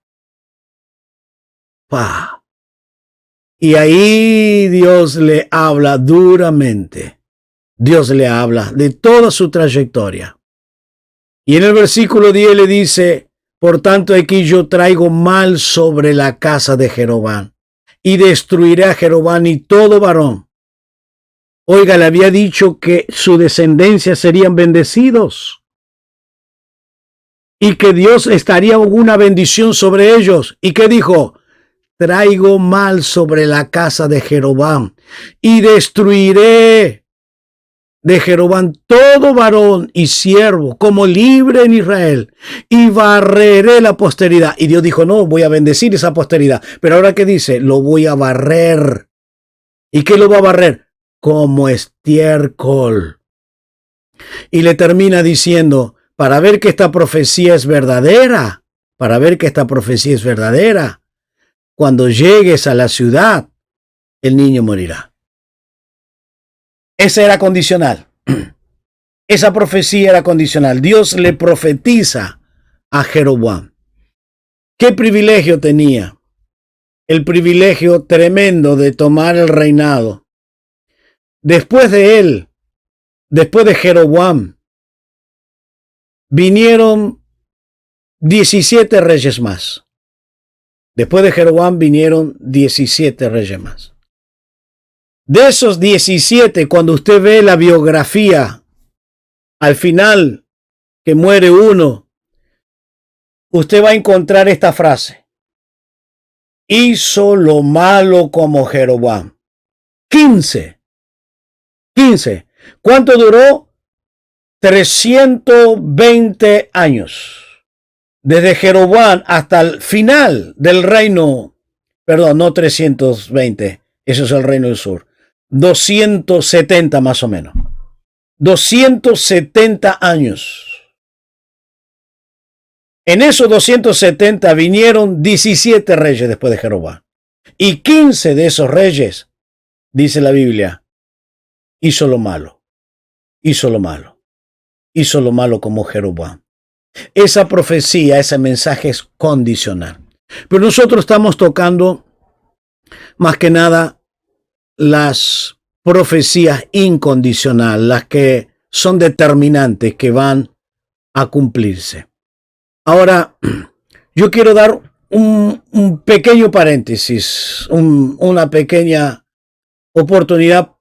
Y ahí Dios le habla duramente. Dios le habla de toda su trayectoria. Y en el versículo 10 le dice, por tanto aquí yo traigo mal sobre la casa de Jeroboam y destruiré a Jeroboam y todo varón. Oiga, le había dicho que su descendencia serían bendecidos y que Dios estaría una bendición sobre ellos. ¿Y qué dijo? Traigo mal sobre la casa de Jeroboam y destruiré de Jeroboam todo varón y siervo como libre en Israel, y barreré la posteridad. Y Dios dijo, no, voy a bendecir esa posteridad. Pero ahora ¿qué dice? Lo voy a barrer. ¿Y qué lo va a barrer? Como estiércol. Y le termina diciendo, para ver que esta profecía es verdadera, cuando llegues a la ciudad, el niño morirá. Esa era condicional. Esa profecía era condicional. Dios le profetiza a Jeroboam. ¿Qué privilegio tenía? El privilegio tremendo de tomar el reinado. Después de él, después de Jeroboam, vinieron 17 reyes más. Después de Jeroboam vinieron 17 reyes más. De esos 17, cuando usted ve la biografía, al final que muere uno, usted va a encontrar esta frase. Hizo lo malo como Jeroboam. 15. ¿Cuánto duró? 320 años. Desde Jeroboam hasta el final del reino, perdón, no 320, eso es el reino del sur. 270 más o menos. 270 años. En esos 270 vinieron 17 reyes después de Jeroboam. Y 15 de esos reyes, dice la Biblia, hizo lo malo como Jeroboam. Esa profecía, ese mensaje es condicional. Pero nosotros estamos tocando más que nada las profecías incondicionales, las que son determinantes, que van a cumplirse. Ahora, yo quiero dar un pequeño paréntesis, una pequeña oportunidad,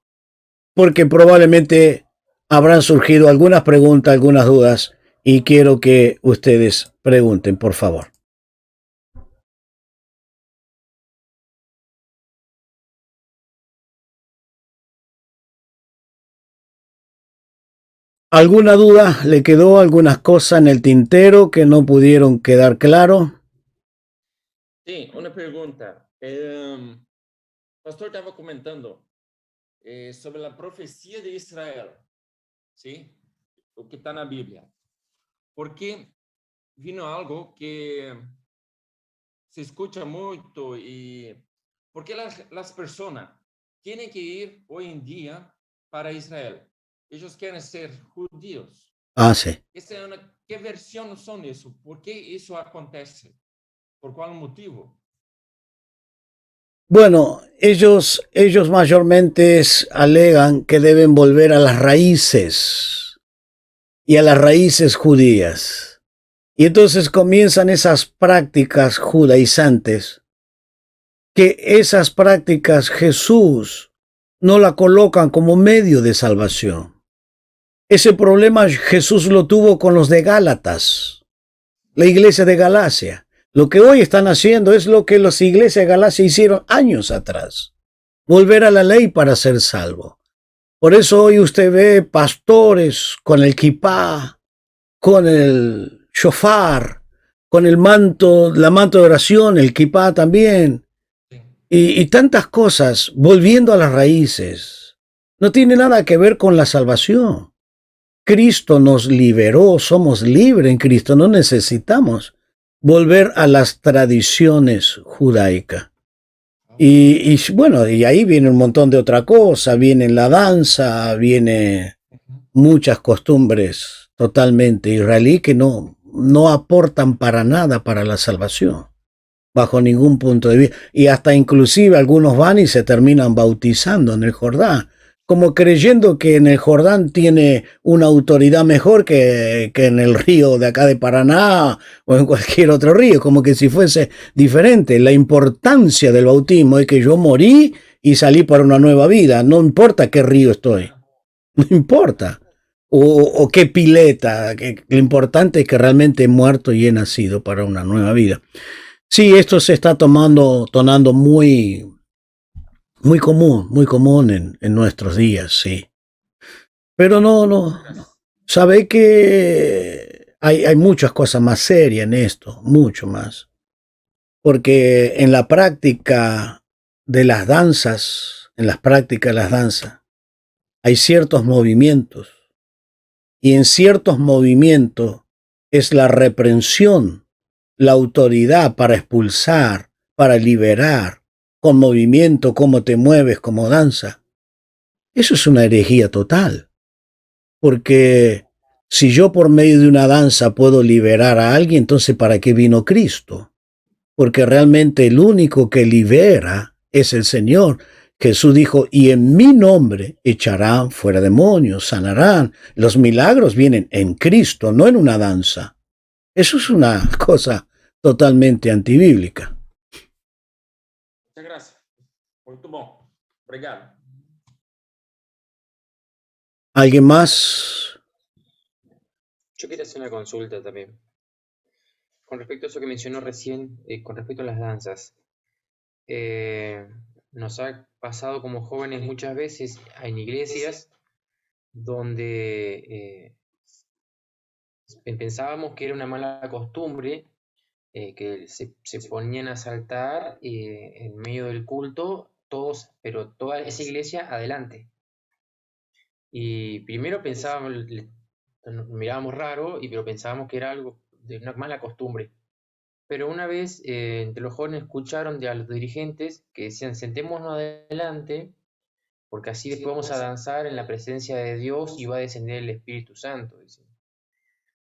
porque probablemente habrán surgido algunas preguntas, algunas dudas, y quiero que ustedes pregunten, por favor. ¿Alguna duda? ¿Le quedó algunas cosas en el tintero que no pudieron quedar claro? Sí, una pregunta. Pastor estaba comentando sobre la profecía de Israel, ¿sí? Lo que está en la Biblia. Porque vino algo que se escucha mucho y porque las personas tienen que ir hoy en día para Israel. Ellos quieren ser judíos. Sí. ¿Qué versión son eso? ¿Por qué eso acontece? ¿Por cuál motivo? Bueno, ellos mayormente alegan que deben volver a las raíces y a las raíces judías. Y entonces comienzan esas prácticas judaizantes, que esas prácticas Jesús no la colocan como medio de salvación. Ese problema Jesús lo tuvo con los de Gálatas, la iglesia de Galacia. Lo que hoy están haciendo es lo que las iglesias de Galacia hicieron años atrás. Volver a la ley para ser salvo. Por eso hoy usted ve pastores con el kipá, con el shofar, con el manto, la manto de oración, el kipá también, y tantas cosas, volviendo a las raíces. No tiene nada que ver con la salvación. Cristo nos liberó, somos libres en Cristo, no necesitamos volver a las tradiciones judaicas. Y bueno, y ahí viene un montón de otra cosa, viene la danza, viene muchas costumbres totalmente israelí que no aportan para nada para la salvación, bajo ningún punto de vista. Y hasta inclusive algunos van y se terminan bautizando en el Jordán, como creyendo que en el Jordán tiene una autoridad mejor que en el río de acá de Paraná o en cualquier otro río, como que si fuese diferente. La importancia del bautismo es que yo morí y salí para una nueva vida, no importa qué río estoy, no importa, o qué pileta, lo importante es que realmente he muerto y he nacido para una nueva vida. Sí, esto se está tornando muy común en nuestros días, sí. Pero no. Sabe que hay muchas cosas más serias en esto, mucho más. Porque en la práctica de las danzas, hay ciertos movimientos. Y en ciertos movimientos es la reprensión, la autoridad para expulsar, para liberar, con movimiento, cómo te mueves, cómo danza. Eso es una herejía total. Porque si yo por medio de una danza puedo liberar a alguien, entonces ¿para qué vino Cristo? Porque realmente el único que libera es el Señor. Jesús dijo, y en mi nombre echarán fuera demonios, sanarán. Los milagros vienen en Cristo, no en una danza. Eso es una cosa totalmente antibíblica. Muchas gracias. Muy bom. Obrigado. ¿Alguien más? Yo quería hacer una consulta también. Con respecto a eso que mencionó recién, con respecto a las danzas. Nos ha pasado como jóvenes muchas veces en iglesias donde pensábamos que era una mala costumbre, que se ponían a saltar en medio del culto, todos, pero toda esa iglesia adelante. Y primero pensábamos, mirábamos raro, pero pensábamos que era algo de una mala costumbre. Pero una vez entre los jóvenes escucharon a los dirigentes que decían, sentémonos adelante, porque así después vamos a danzar en la presencia de Dios y va a descender el Espíritu Santo. Dicen.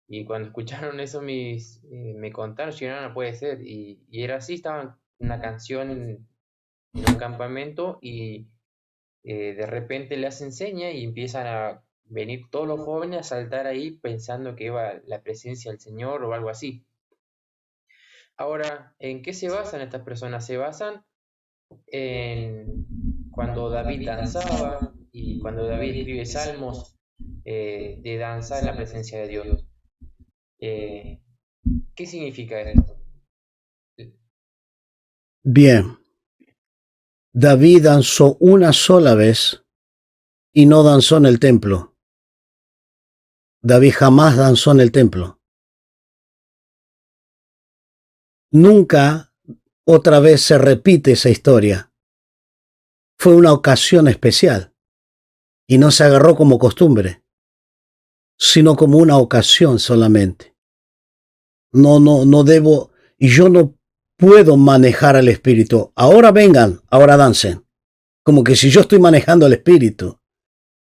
Y cuando escucharon eso me contaron, no puede ser. Y era así, estaban una canción en un campamento y de repente les enseña y empiezan a venir todos los jóvenes a saltar ahí pensando que iba la presencia del Señor o algo así. Ahora, ¿en qué se basan estas personas? Se basan en cuando David danzaba y cuando David escribe salmos de danzar en la presencia de Dios. ¿Qué significa esto? Bien. David danzó una sola vez y no danzó en el templo. David jamás danzó en el templo. Nunca otra vez se repite esa historia. Fue una ocasión especial y no se agarró como costumbre, sino como una ocasión solamente. No debo, y yo no puedo manejar al espíritu. Ahora vengan, ahora dancen. Como que si yo estoy manejando al espíritu.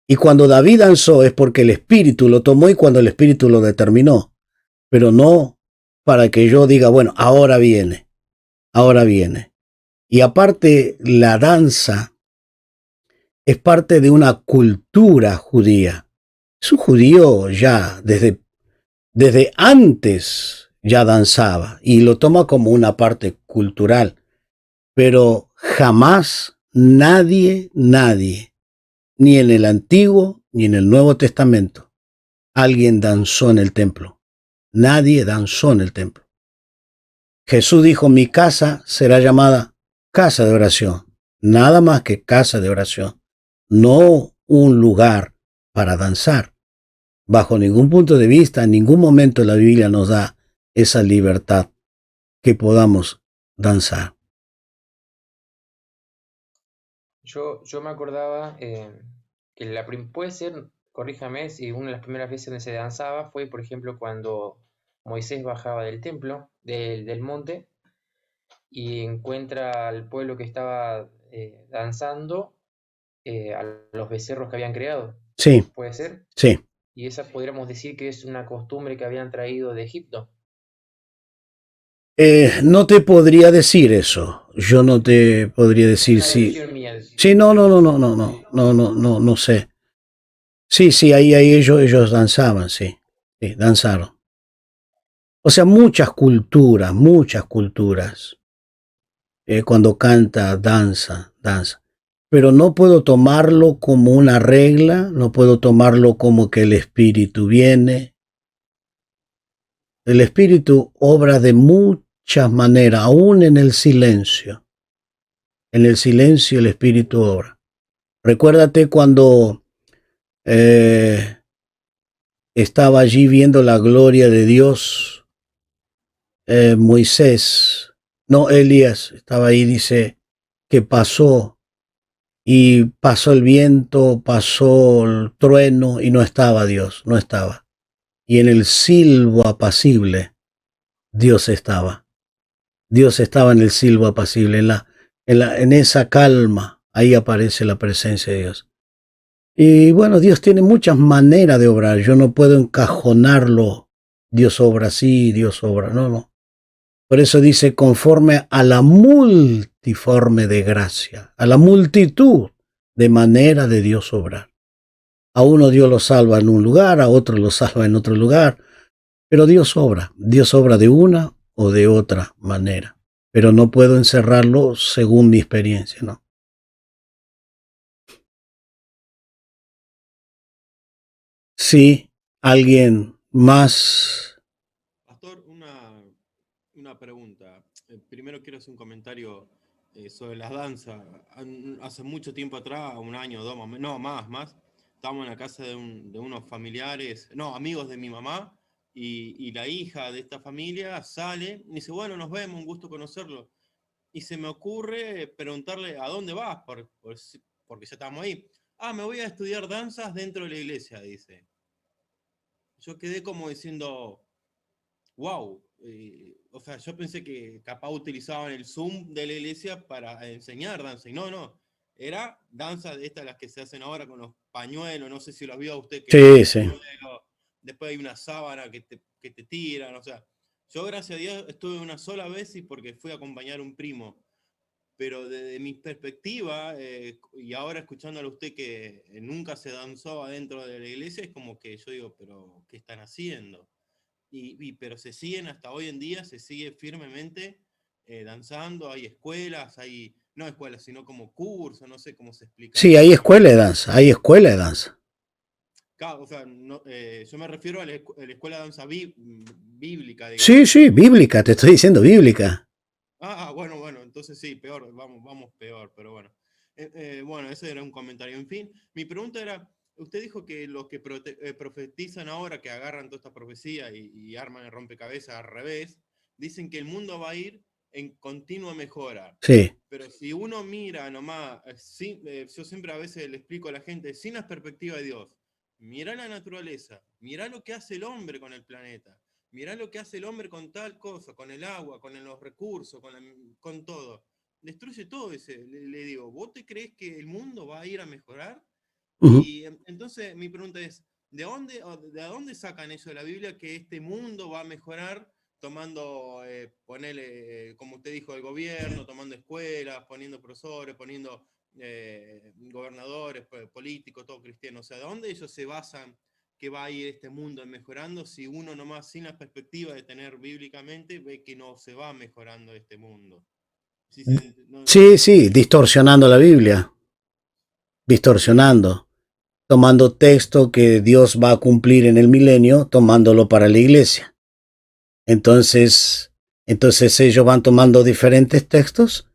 Y cuando David danzó es porque el espíritu lo tomó y cuando el espíritu lo determinó. Pero no para que yo diga, bueno, ahora viene. Y aparte, la danza es parte de una cultura judía. Es un judío ya, desde antes ya danzaba y lo toma como una parte cultural. Pero jamás nadie, ni en el Antiguo ni en el Nuevo Testamento, alguien danzó en el templo. Nadie danzó en el templo. Jesús dijo, mi casa será llamada casa de oración. Nada más que casa de oración. No un lugar para danzar. Bajo ningún punto de vista, en ningún momento la Biblia nos da esa libertad que podamos danzar. Yo me acordaba que puede ser, corríjame, si una de las primeras veces donde se danzaba fue, por ejemplo, cuando Moisés bajaba del templo, del monte, y encuentra al pueblo que estaba danzando a los becerros que habían creado. Sí, ¿Puede ser? sí. Y esa podríamos decir que es una costumbre que habían traído de Egipto. No te podría decir eso. Yo no te podría decir Una si. deducción mía. Sí, no sé. Sí, ahí ellos danzaban, sí, danzaron. O sea, muchas culturas, cuando canta, danza. Pero no puedo tomarlo como una regla, no puedo tomarlo como que el Espíritu viene. El Espíritu obra de muchas maneras, aún en el silencio. En el silencio el Espíritu obra. Recuérdate cuando estaba allí viendo la gloria de Dios, Elías estaba ahí, dice que pasó el viento, pasó el trueno y no estaba Dios, no estaba. Y en el silbo apacible, Dios estaba. Dios estaba en el silbo apacible, en esa calma, ahí aparece la presencia de Dios. Y bueno, Dios tiene muchas maneras de obrar. Yo no puedo encajonarlo. Dios obra así, Dios obra. No. Por eso dice conforme a la multiforme de gracia, a la multitud de manera de Dios obrar. A uno Dios lo salva en un lugar, a otro lo salva en otro lugar. Pero Dios obra de una o de otra manera. Pero no puedo encerrarlo según mi experiencia, ¿no? Sí, alguien más. Pastor, una pregunta. Primero quiero hacer un comentario sobre las danzas. Hace mucho tiempo atrás, un año, dos, no, más. Estábamos en la casa de unos familiares, no, amigos de mi mamá, y la hija de esta familia sale y dice, bueno, nos vemos, un gusto conocerlo. Y se me ocurre preguntarle, ¿a dónde vas? Porque ya estamos ahí. Ah, me voy a estudiar danzas dentro de la iglesia, dice. Yo quedé como diciendo, wow, o sea, yo pensé que capaz utilizaban el Zoom de la iglesia para enseñar danza, y no, era danza de estas las que se hacen ahora con los pañuelos, no sé si lo vio usted, que Sí. pañuelo, después hay una sábana que te tiran, o sea, yo gracias a Dios estuve una sola vez y porque fui a acompañar a un primo, pero desde mi perspectiva, y ahora escuchándolo a usted que nunca se danzó adentro de la iglesia, es como que yo digo, pero ¿qué están haciendo? Pero se siguen hasta hoy en día, se sigue firmemente danzando, hay escuelas, no escuelas, sino como cursos, no sé cómo se explica Sí, eso. hay escuela de danza, Claro, o sea, yo me refiero a la escuela de danza bíblica, digamos. Sí, bíblica, te estoy diciendo bíblica. Bueno, entonces sí, peor, vamos peor, pero bueno. Bueno, ese era un comentario. En fin, mi pregunta era, usted dijo que los que profetizan ahora, que agarran toda esta profecía y arman el rompecabezas al revés, dicen que el mundo va a ir en continua mejora. Sí. Pero si uno mira nomás, yo siempre a veces le explico a la gente, sin la perspectiva de Dios, mira la naturaleza, mira lo que hace el hombre con el planeta. Mirá lo que hace el hombre con tal cosa, con el agua, con los recursos, con todo. Destruye todo ese. Le digo, ¿vos te crees que el mundo va a ir a mejorar? Uh-huh. Y entonces mi pregunta es, ¿de dónde sacan eso de la Biblia que este mundo va a mejorar tomando, ponele, como usted dijo, el gobierno, tomando escuelas, poniendo profesores, poniendo gobernadores, políticos, todo cristiano? O sea, ¿de dónde ellos se basan que va a ir este mundo mejorando si uno nomás sin la perspectiva de tener bíblicamente ve que no se va mejorando este mundo? Sí, distorsionando la Biblia, distorsionando. tomando texto que Dios va a cumplir en el milenio, tomándolo para la iglesia. Entonces ellos van tomando diferentes textos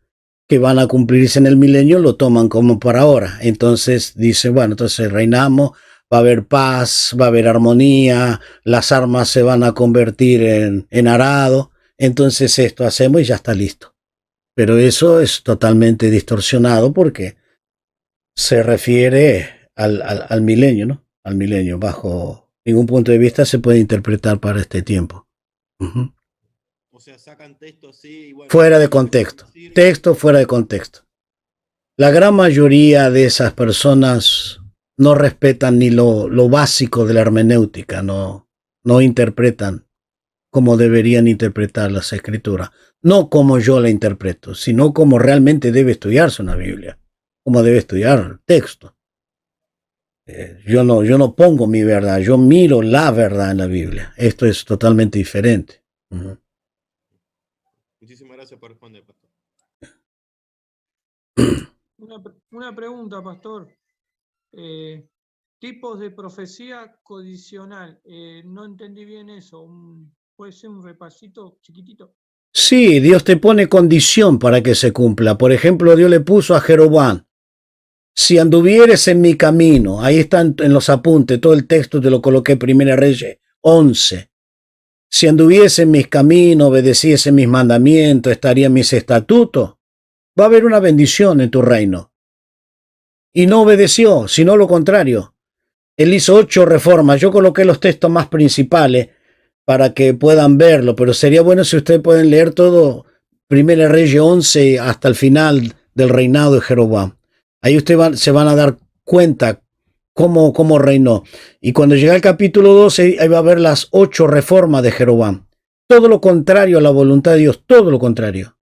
que van a cumplirse en el milenio, lo toman como para ahora. Entonces dice, bueno, entonces reinamos, va a haber paz, va a haber armonía, las armas se van a convertir en arado. Entonces esto hacemos y ya está listo. Pero eso es totalmente distorsionado porque se refiere al milenio, ¿no? Al milenio, bajo ningún punto de vista se puede interpretar para este tiempo. Uh-huh. O sea, sacan texto así y bueno, fuera de contexto. Texto fuera de contexto. La gran mayoría de esas personas no respetan ni lo básico de la hermenéutica, no interpretan como deberían interpretar las escrituras. No como yo la interpreto, sino como realmente debe estudiarse una Biblia, como debe estudiar el texto. Yo no pongo mi verdad, yo miro la verdad en la Biblia. Esto es totalmente diferente. Uh-huh. Muchísimas gracias por responder, pastor. Una pregunta, pastor. Tipos de profecía codicional. No entendí bien eso. ¿Puede ser un repasito chiquitito? Sí, Dios te pone condición para que se cumpla. Por ejemplo, Dios le puso a Jeroboam: si anduvieres en mi camino, ahí están en los apuntes, todo el texto te lo coloqué, Primera Reyes 11. Si anduviese en mis caminos, obedeciese mis mandamientos, estaría en mis estatutos, va a haber una bendición en tu reino. Y no obedeció, sino lo contrario. Él hizo 8 reformas. Yo coloqué los textos más principales para que puedan verlo, pero sería bueno si ustedes pueden leer todo Primera Reyes 11 hasta el final del reinado de Jeroboam. Ahí ustedes se van a dar cuenta cómo reinó. Y cuando llega el capítulo 12, ahí va a ver las 8 reformas de Jeroboam. Todo lo contrario a la voluntad de Dios, todo lo contrario.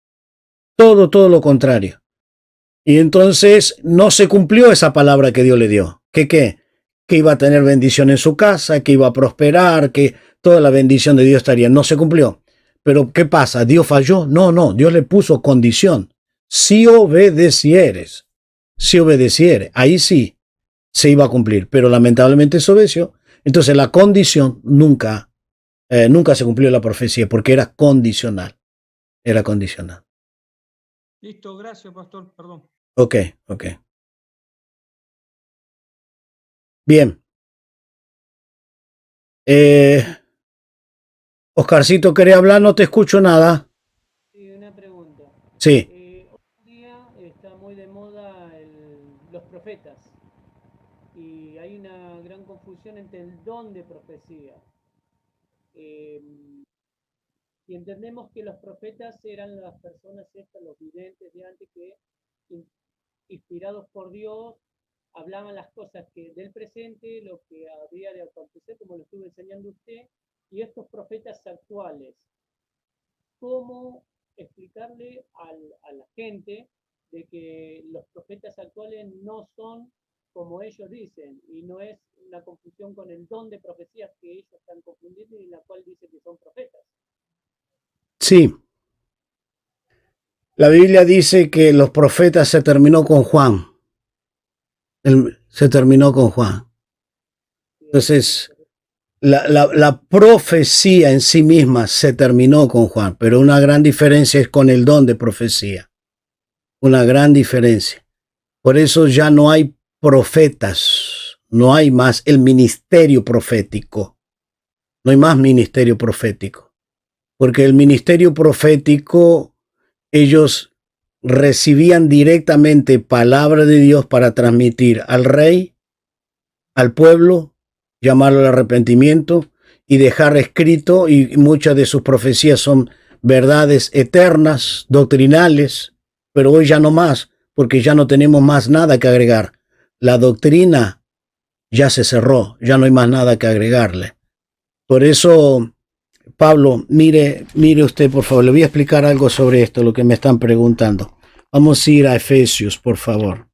Todo lo contrario. Y entonces no se cumplió esa palabra que Dios le dio. ¿Qué? Que iba a tener bendición en su casa, que iba a prosperar, que toda la bendición de Dios estaría. No se cumplió. Pero ¿qué pasa? ¿Dios falló? No, Dios le puso condición. Si obedecieres, ahí sí se iba a cumplir, pero lamentablemente desobedeció. Entonces la condición nunca se cumplió la profecía porque era condicional. Era condicional. Listo, gracias, pastor, perdón. Ok. Bien. Oscarcito, ¿querés hablar? No te escucho nada. Sí, una pregunta. Sí. Hoy en día está muy de moda los profetas y hay una gran confusión entre el don de profecía. Y entendemos que los profetas eran las personas estas, los videntes de antes que, inspirados por Dios, hablaban las cosas que del presente, lo que habría de acontecer, como lo estuvo enseñando usted, y estos profetas actuales. ¿Cómo explicarle a la gente de que los profetas actuales no son como ellos dicen y no es una confusión con el don de profecías que ellos están confundiendo y en la cual dicen que son profetas? Sí. La Biblia dice que los profetas se terminó con Juan. Se terminó con Juan. Entonces, la profecía en sí misma se terminó con Juan, pero una gran diferencia es con el don de profecía. Una gran diferencia. Por eso ya no hay profetas, no hay más el ministerio profético. No hay más ministerio profético. Porque el ministerio profético, ellos recibían directamente palabra de Dios para transmitir al rey, al pueblo, llamarlo al arrepentimiento y dejar escrito, y muchas de sus profecías son verdades eternas, doctrinales, pero hoy ya no más, porque ya no tenemos más nada que agregar. La doctrina ya se cerró, ya no hay más nada que agregarle. Por eso, Pablo, mire usted, por favor, le voy a explicar algo sobre esto, lo que me están preguntando. Vamos a ir a Efesios, por favor.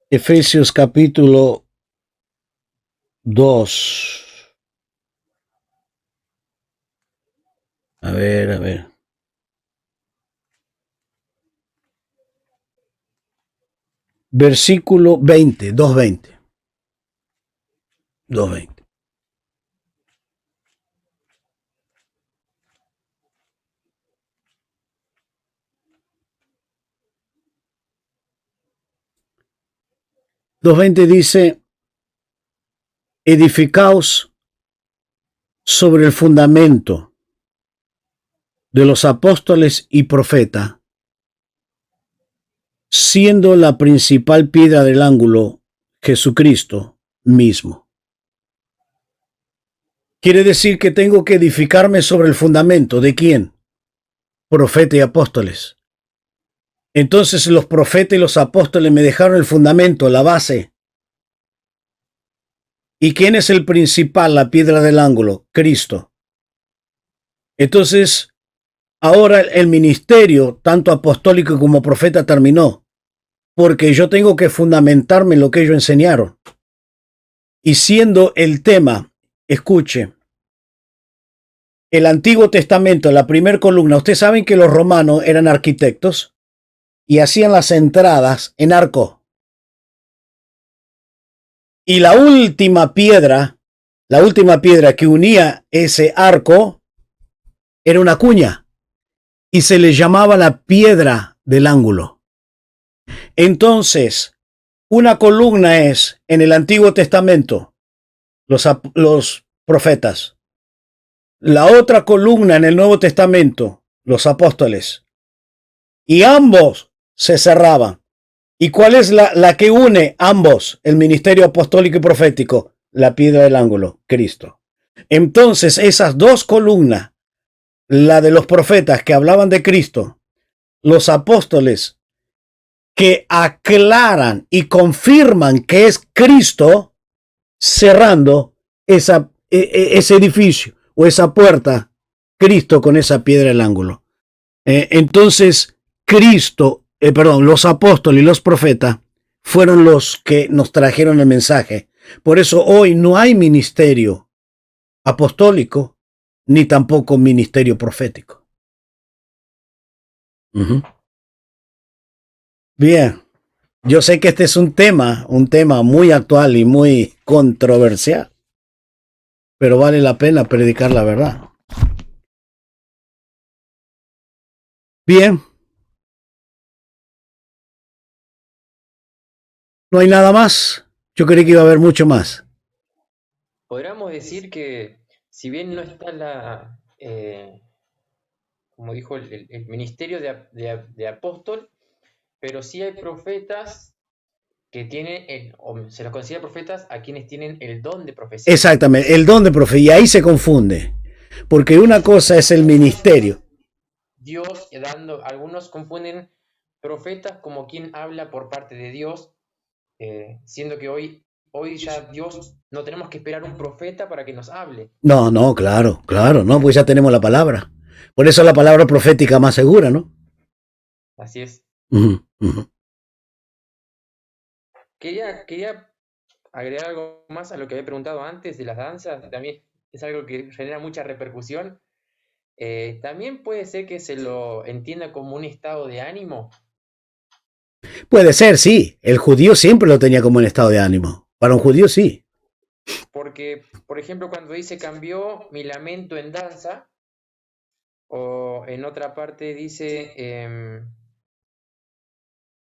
Efesios capítulo 2. A ver. Versículo 20, 2:20. 2:20. Dice, edificaos sobre el fundamento de los apóstoles y profetas, siendo la principal piedra del ángulo Jesucristo mismo. Quiere decir que tengo que edificarme sobre el fundamento de quién? Profetas y apóstoles. Entonces los profetas y los apóstoles me dejaron el fundamento, la base. ¿Y quién es el principal, la piedra del ángulo? Cristo. Entonces, ahora el ministerio, tanto apostólico como profeta, terminó, porque yo tengo que fundamentarme en lo que ellos enseñaron. Y siendo el tema, escuche, el Antiguo Testamento, la primera columna, ustedes saben que los romanos eran arquitectos y hacían las entradas en arco. Y la última piedra que unía ese arco era una cuña y se le llamaba la piedra del ángulo. Entonces, una columna es en el Antiguo Testamento los profetas. La otra columna en el Nuevo Testamento, los apóstoles. Y ambos se cerraban. ¿Y cuál es la que une ambos, el ministerio apostólico y profético? La piedra del ángulo, Cristo. Entonces, esas dos columnas, la de los profetas que hablaban de Cristo, los apóstoles que aclaran y confirman que es Cristo, cerrando ese edificio o esa puerta, Cristo con esa piedra del ángulo. Entonces, los apóstoles y los profetas fueron los que nos trajeron el mensaje. Por eso hoy no hay ministerio apostólico ni tampoco ministerio profético. Bien, yo sé que este es un tema muy actual y muy controversial, pero vale la pena predicar la verdad. Bien. ¿No hay nada más? Yo creí que iba a haber mucho más. Podríamos decir que si bien no está como dijo el ministerio de apóstol, pero sí hay profetas que tienen, o se los considera profetas a quienes tienen el don de profecía. Exactamente, el don de profecía. Y ahí se confunde. Porque una cosa es el ministerio. Dios algunos confunden profetas como quien habla por parte de Dios, siendo que hoy ya Dios no tenemos que esperar un profeta para que nos hable. No, claro, no, pues ya tenemos la palabra. Por eso es la palabra profética más segura, ¿no? Así es. Uh-huh. Quería agregar algo más a lo que había preguntado antes de las danzas. También es algo que genera mucha repercusión. También puede ser que se lo entienda como un estado de ánimo. Puede ser, sí. El judío siempre lo tenía como un estado de ánimo. Para un judío, sí. Porque, por ejemplo, cuando dice cambió mi lamento en danza, o en otra parte dice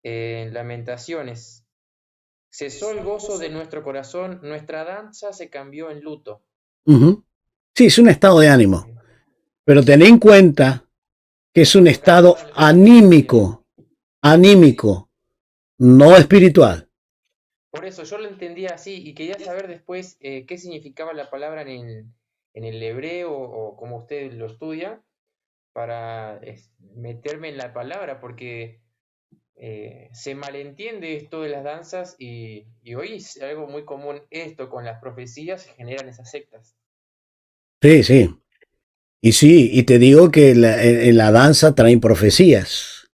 en Lamentaciones, cesó el gozo de nuestro corazón, nuestra danza se cambió en luto. Sí, es un estado de ánimo. Pero ten en cuenta que es un estado anímico, no espiritual. Por eso yo lo entendía así y quería saber después qué significaba la palabra en el hebreo o como usted lo estudia, para meterme en la palabra, porque se malentiende esto de las danzas y hoy es algo muy común esto, con las profecías se generan esas sectas. Sí. Y sí, y te digo que en la danza traen profecías.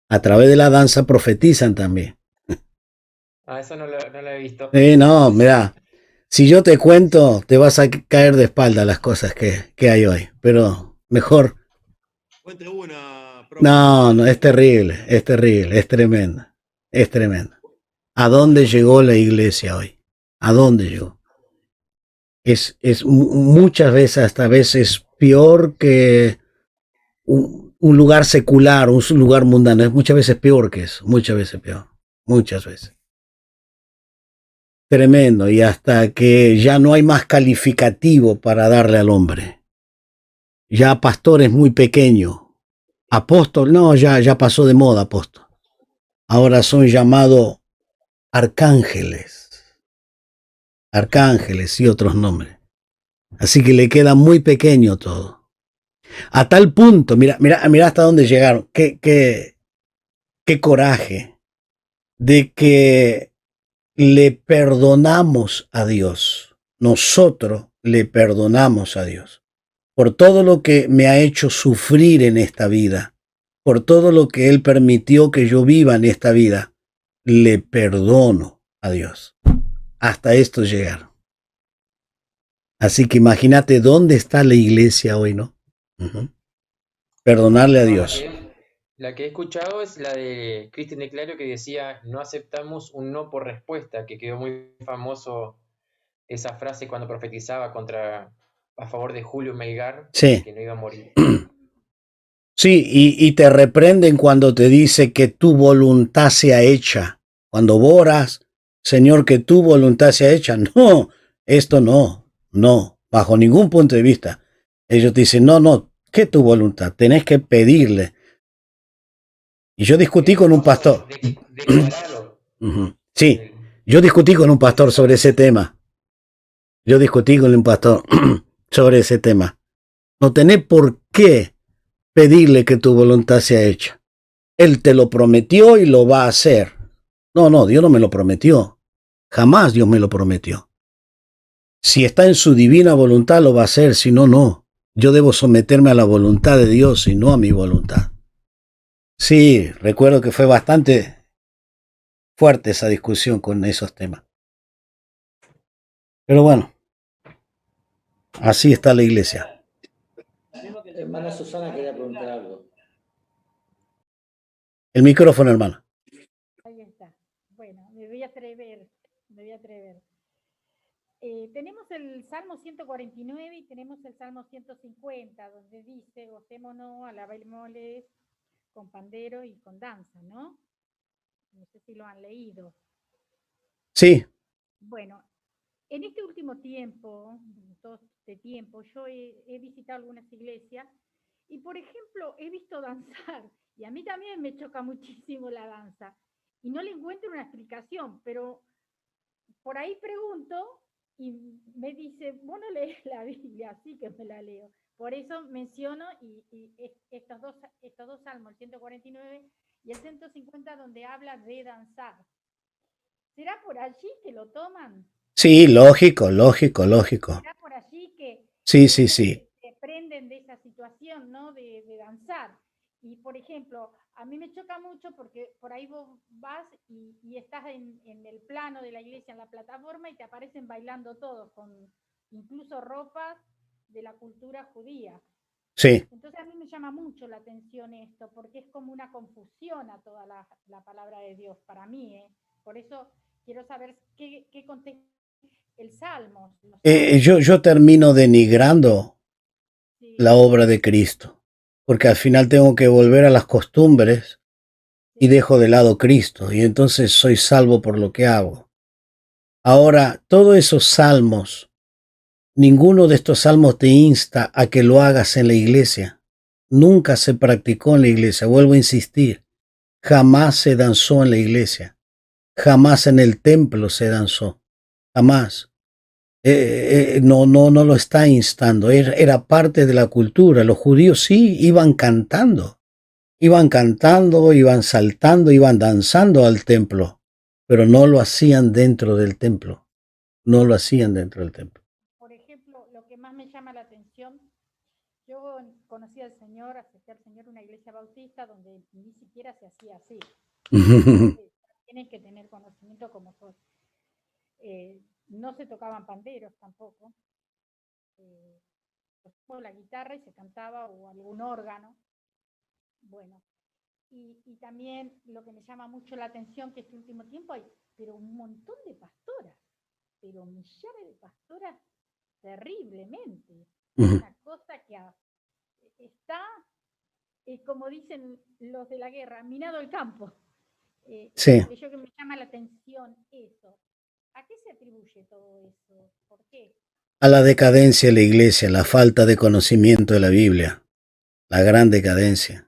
A través de la danza profetizan también. Eso no lo he visto. No, mira, Si yo te cuento, te vas a caer de espalda las cosas que hay hoy. Pero mejor. Cuente una, profe. No, no, es terrible, es tremendo, es tremendo. ¿A dónde llegó la iglesia hoy? ¿A dónde llegó? Es muchas veces, hasta veces peor que un lugar secular, un lugar mundano. Es muchas veces peor que eso, muchas veces peor, muchas veces. Tremendo, y hasta que ya no hay más calificativo para darle al hombre. Ya pastor es muy pequeño. Apóstol, no, ya pasó de moda apóstol. Ahora son llamados arcángeles, arcángeles y otros nombres. Así que le queda muy pequeño todo. A tal punto, mira hasta dónde llegaron. Qué coraje de que le perdonamos a Dios. Nosotros le perdonamos a Dios por todo lo que me ha hecho sufrir en esta vida, por todo lo que Él permitió que yo viva en esta vida. Le perdono a Dios. Hasta esto llegaron. Así que imagínate dónde está la iglesia hoy, ¿no? Perdonarle a No, Dios. la que he escuchado es la de Cristian de Clario, que decía: no aceptamos un no por respuesta, que quedó muy famoso esa frase cuando profetizaba a favor de Julio Melgar, Sí. que no iba a morir. Sí, y te reprenden cuando te dice que tu voluntad sea hecha. Cuando oras, Señor, que tu voluntad sea hecha. No, esto no, bajo ningún punto de vista. Ellos te dicen, no, que tu voluntad, tenés que pedirle. Y yo discutí con un pastor. Declararlo. Sí, yo discutí con un pastor sobre ese tema. Yo discutí con un pastor sobre ese tema. No tenés por qué pedirle que tu voluntad sea hecha. Él te lo prometió y lo va a hacer. No, Dios no me lo prometió. Jamás Dios me lo prometió. Si está en su divina voluntad, lo va a hacer. Si no, no. Yo debo someterme a la voluntad de Dios y no a mi voluntad. Sí, recuerdo que fue bastante fuerte esa discusión con esos temas. Pero bueno, así está la iglesia. Hermana Susana quería preguntar algo. El micrófono, hermano. Ahí está. Bueno, me voy a atrever. Tenemos el Salmo 149 y tenemos el Salmo 150, donde dice, gocémonos, alabémosles con pandero y con danza, ¿no? No sé si lo han leído. Sí. Bueno, en este último tiempo, todo este tiempo, yo he visitado algunas iglesias y, por ejemplo, he visto danzar, y a mí también me choca muchísimo la danza, y no le encuentro una explicación, pero por ahí pregunto y me dice, vos no lees la Biblia, así que me la leo. Por eso menciono estos dos salmos, el 149 y el 150, donde habla de danzar. ¿Será por allí que lo toman? Sí, lógico. ¿Será por allí que Sí. se prenden de esa situación, ¿no? De danzar. Y, por ejemplo, a mí me choca mucho porque por ahí vos vas y estás en el plano de la iglesia, en la plataforma, y te aparecen bailando todos, con incluso ropas de la cultura judía. Sí. Entonces a mí me llama mucho la atención esto, porque es como una confusión a toda la palabra de Dios, para mí, ¿eh? Por eso quiero saber qué contesta el Salmo. Yo termino denigrando la obra de Cristo, porque al final tengo que volver a las costumbres y dejo de lado Cristo, y entonces soy salvo por lo que hago. Ahora, todos esos salmos, ninguno de estos salmos te insta a que lo hagas en la iglesia. Nunca se practicó en la iglesia, vuelvo a insistir. Jamás se danzó en la iglesia. Jamás en el templo se danzó. Jamás. No lo está instando. Era parte de la cultura. Los judíos sí iban cantando, iban saltando, iban danzando al templo, pero no lo hacían dentro del templo. No lo hacían dentro del templo. Por ejemplo, lo que más me llama la atención, yo conocí al Señor, acepté al Señor en una iglesia bautista donde ni siquiera se hacía así. Tienes que tener conocimiento como sos. no se tocaban panderos tampoco, la guitarra y se cantaba o algún órgano. Bueno, y también lo que me llama mucho la atención que este último tiempo hay, pero un montón de pastoras, pero millares de pastoras terriblemente. Una cosa que está, como dicen los de la guerra, minado el campo. Sí. Yo que me llama la atención eso. ¿A qué se atribuye todo eso? ¿Por qué? A la decadencia de la iglesia, la falta de conocimiento de la Biblia, la gran decadencia.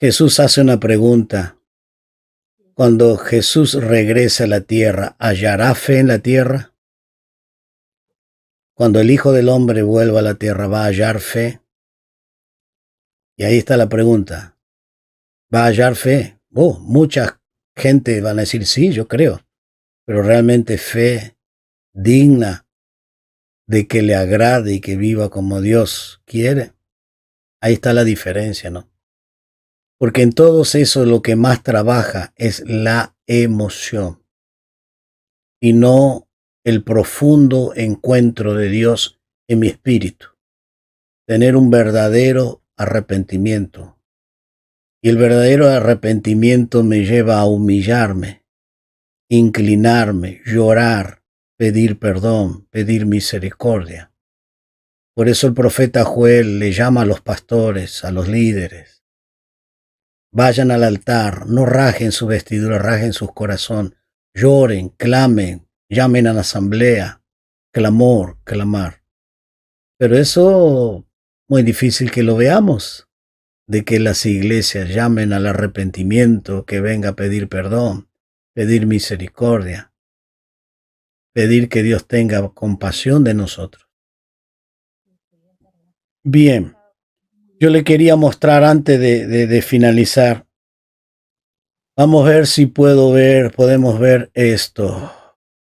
Jesús hace una pregunta. Cuando Jesús regrese a la tierra, ¿hallará fe en la tierra? Cuando el Hijo del Hombre vuelva a la tierra, ¿va a hallar fe? Y ahí está la pregunta. ¿Va a hallar fe? Mucha gente van a decir, sí, yo creo. Pero realmente fe digna de que le agrade y que viva como Dios quiere. Ahí está la diferencia, ¿no? Porque en todos eso lo que más trabaja es la emoción y no el profundo encuentro de Dios en mi espíritu. Tener un verdadero arrepentimiento. Y el verdadero arrepentimiento me lleva a humillarme, inclinarme, llorar, pedir perdón, pedir misericordia. Por eso el profeta Joel le llama a los pastores, a los líderes. Vayan al altar, no rajen su vestidura, rajen su corazón, lloren, clamen, llamen a la asamblea, clamor, clamar. Pero eso muy difícil que lo veamos, de que las iglesias llamen al arrepentimiento, que venga a pedir perdón, pedir misericordia, pedir que Dios tenga compasión de nosotros. Bien, yo le quería mostrar antes de finalizar. Vamos a ver si podemos ver esto.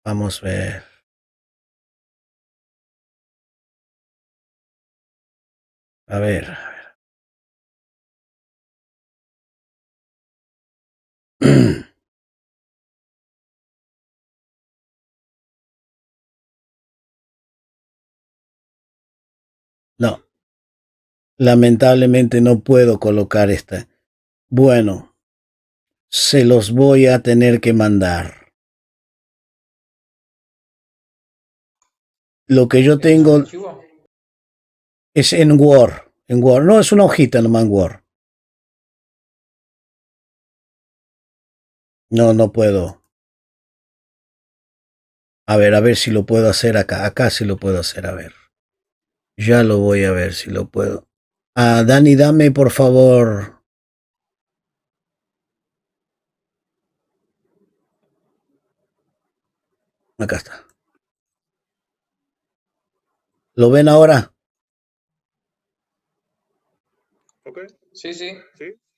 Vamos a ver. A ver. No. Lamentablemente no puedo colocar esta. Bueno, se los voy a tener que mandar. Lo que yo tengo es en Word. En Word. No, es una hojita nomás en Word. No puedo. A ver si lo puedo hacer acá. Acá sí lo puedo hacer, a ver. Ya lo voy a ver si lo puedo. Dani, dame por favor. Acá está. ¿Lo ven ahora? Ok. Sí.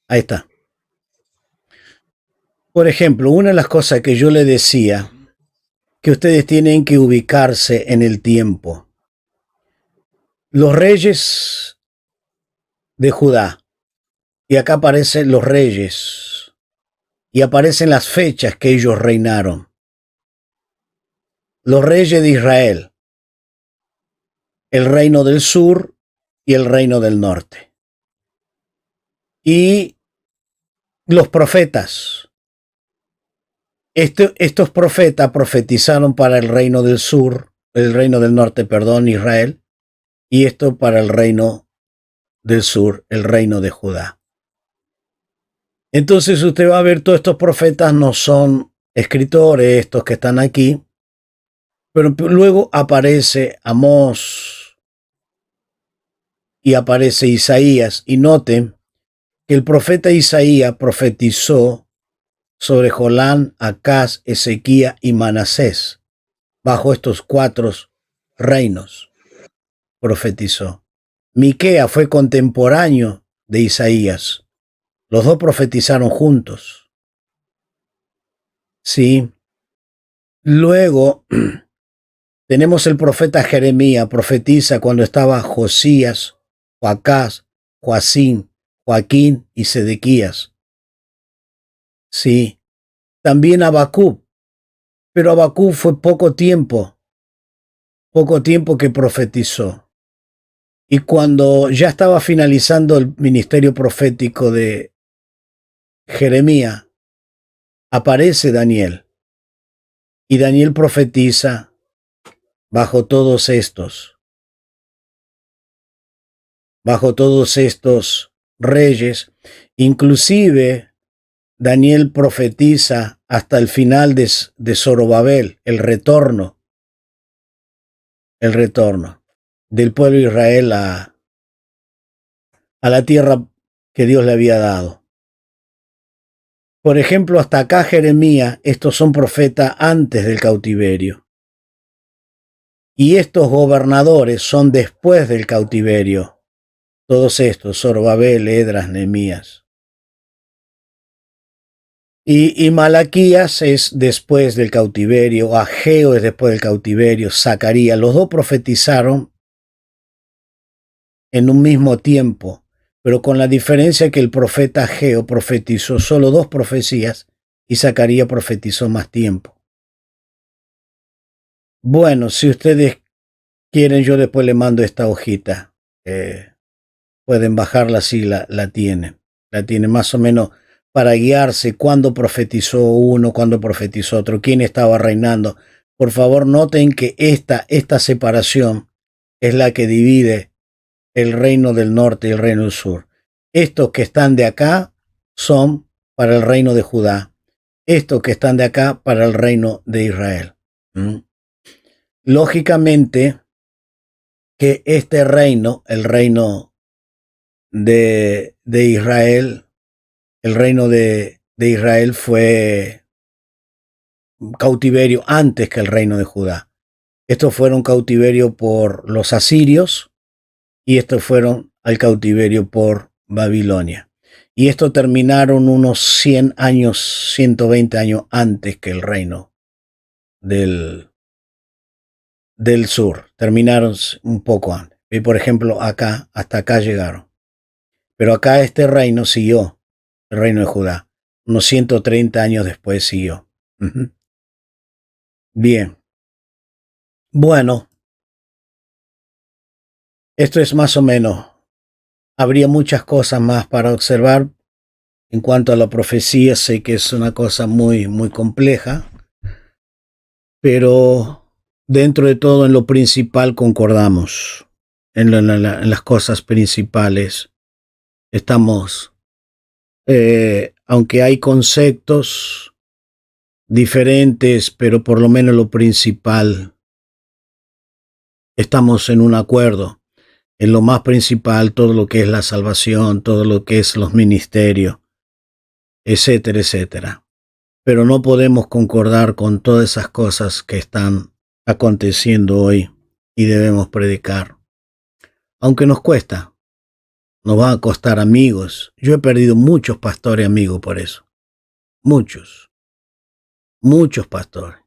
Ahí está. Por ejemplo, una de las cosas que yo le decía, que ustedes tienen que ubicarse en el tiempo. Los reyes de Judá, y acá aparecen los reyes, y aparecen las fechas que ellos reinaron. Los reyes de Israel, el reino del sur y el reino del norte. Y los profetas. Estos profetas profetizaron para el reino del sur, el reino del norte, perdón, Israel, y esto para el reino del sur, el reino de Judá. Entonces usted va a ver, todos estos profetas no son escritores, estos que están aquí, pero luego aparece Amós y aparece Isaías, y noten que el profeta Isaías profetizó sobre Jolán, Acaz, Ezequías y Manasés. Bajo estos 4 reinos profetizó. Miquea fue contemporáneo de Isaías. Los dos profetizaron juntos. Sí. Luego tenemos el profeta Jeremías, profetiza cuando estaba Josías, Joacás, Joacín, Joaquín y Sedequías. Sí. También Habacuc Pero Habacuc fue poco tiempo que profetizó. Y cuando ya estaba finalizando el ministerio profético de Jeremías, aparece Daniel. Y Daniel profetiza bajo todos estos reyes. Inclusive Daniel profetiza hasta el final de Zorobabel, el retorno del pueblo de Israel a la tierra que Dios le había dado. Por ejemplo, hasta acá Jeremías, estos son profetas antes del cautiverio. Y estos gobernadores son después del cautiverio. Todos estos, Zorobabel, Esdras, Nehemías. Y Malaquías es después del cautiverio, Ageo es después del cautiverio, Zacarías. Los dos profetizaron en un mismo tiempo, pero con la diferencia que el profeta Ageo profetizó solo 2 profecías y Zacarías profetizó más tiempo. Bueno, si ustedes quieren, yo después le mando esta hojita. Pueden bajarla si la tienen. La tienen más o menos para guiarse cuándo profetizó uno, cuándo profetizó otro, quién estaba reinando. Por favor, noten que esta separación es la que divide el reino del norte y el reino del sur. Estos que están de acá son para el reino de Judá. Estos que están de acá para el reino de Israel. Lógicamente que este reino, el reino de Israel, el reino de Israel fue cautiverio antes que el reino de Judá. Estos fueron cautiverio por los asirios y estos fueron al cautiverio por Babilonia. Y estos terminaron unos 100 años, 120 años antes que el reino del sur. Terminaron un poco antes. Y por ejemplo, acá, hasta acá llegaron. Pero acá este reino siguió, el reino de Judá. Unos 130 años después siguió. Bien. Bueno, esto es más o menos. Habría muchas cosas más para observar. En cuanto a la profecía, sé que es una cosa muy, muy compleja, pero dentro de todo, en lo principal concordamos. En las cosas principales estamos, aunque hay conceptos diferentes, pero por lo menos lo principal, estamos en un acuerdo. En lo más principal, todo lo que es la salvación, todo lo que es los ministerios, etcétera, etcétera. Pero no podemos concordar con todas esas cosas que están aconteciendo hoy y debemos predicar. Aunque nos cuesta, nos va a costar amigos. Yo he perdido muchos pastores amigos por eso. Muchos pastores.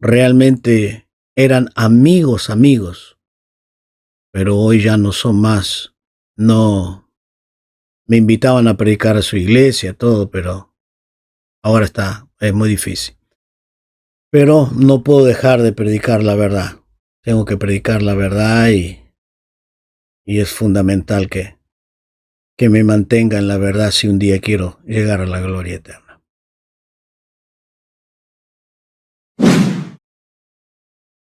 Realmente eran amigos, pero hoy ya no son más. No, me invitaban a predicar a su iglesia, todo, pero ahora es muy difícil. Pero no puedo dejar de predicar la verdad. Tengo que predicar la verdad y es fundamental que me mantenga en la verdad si un día quiero llegar a la gloria eterna.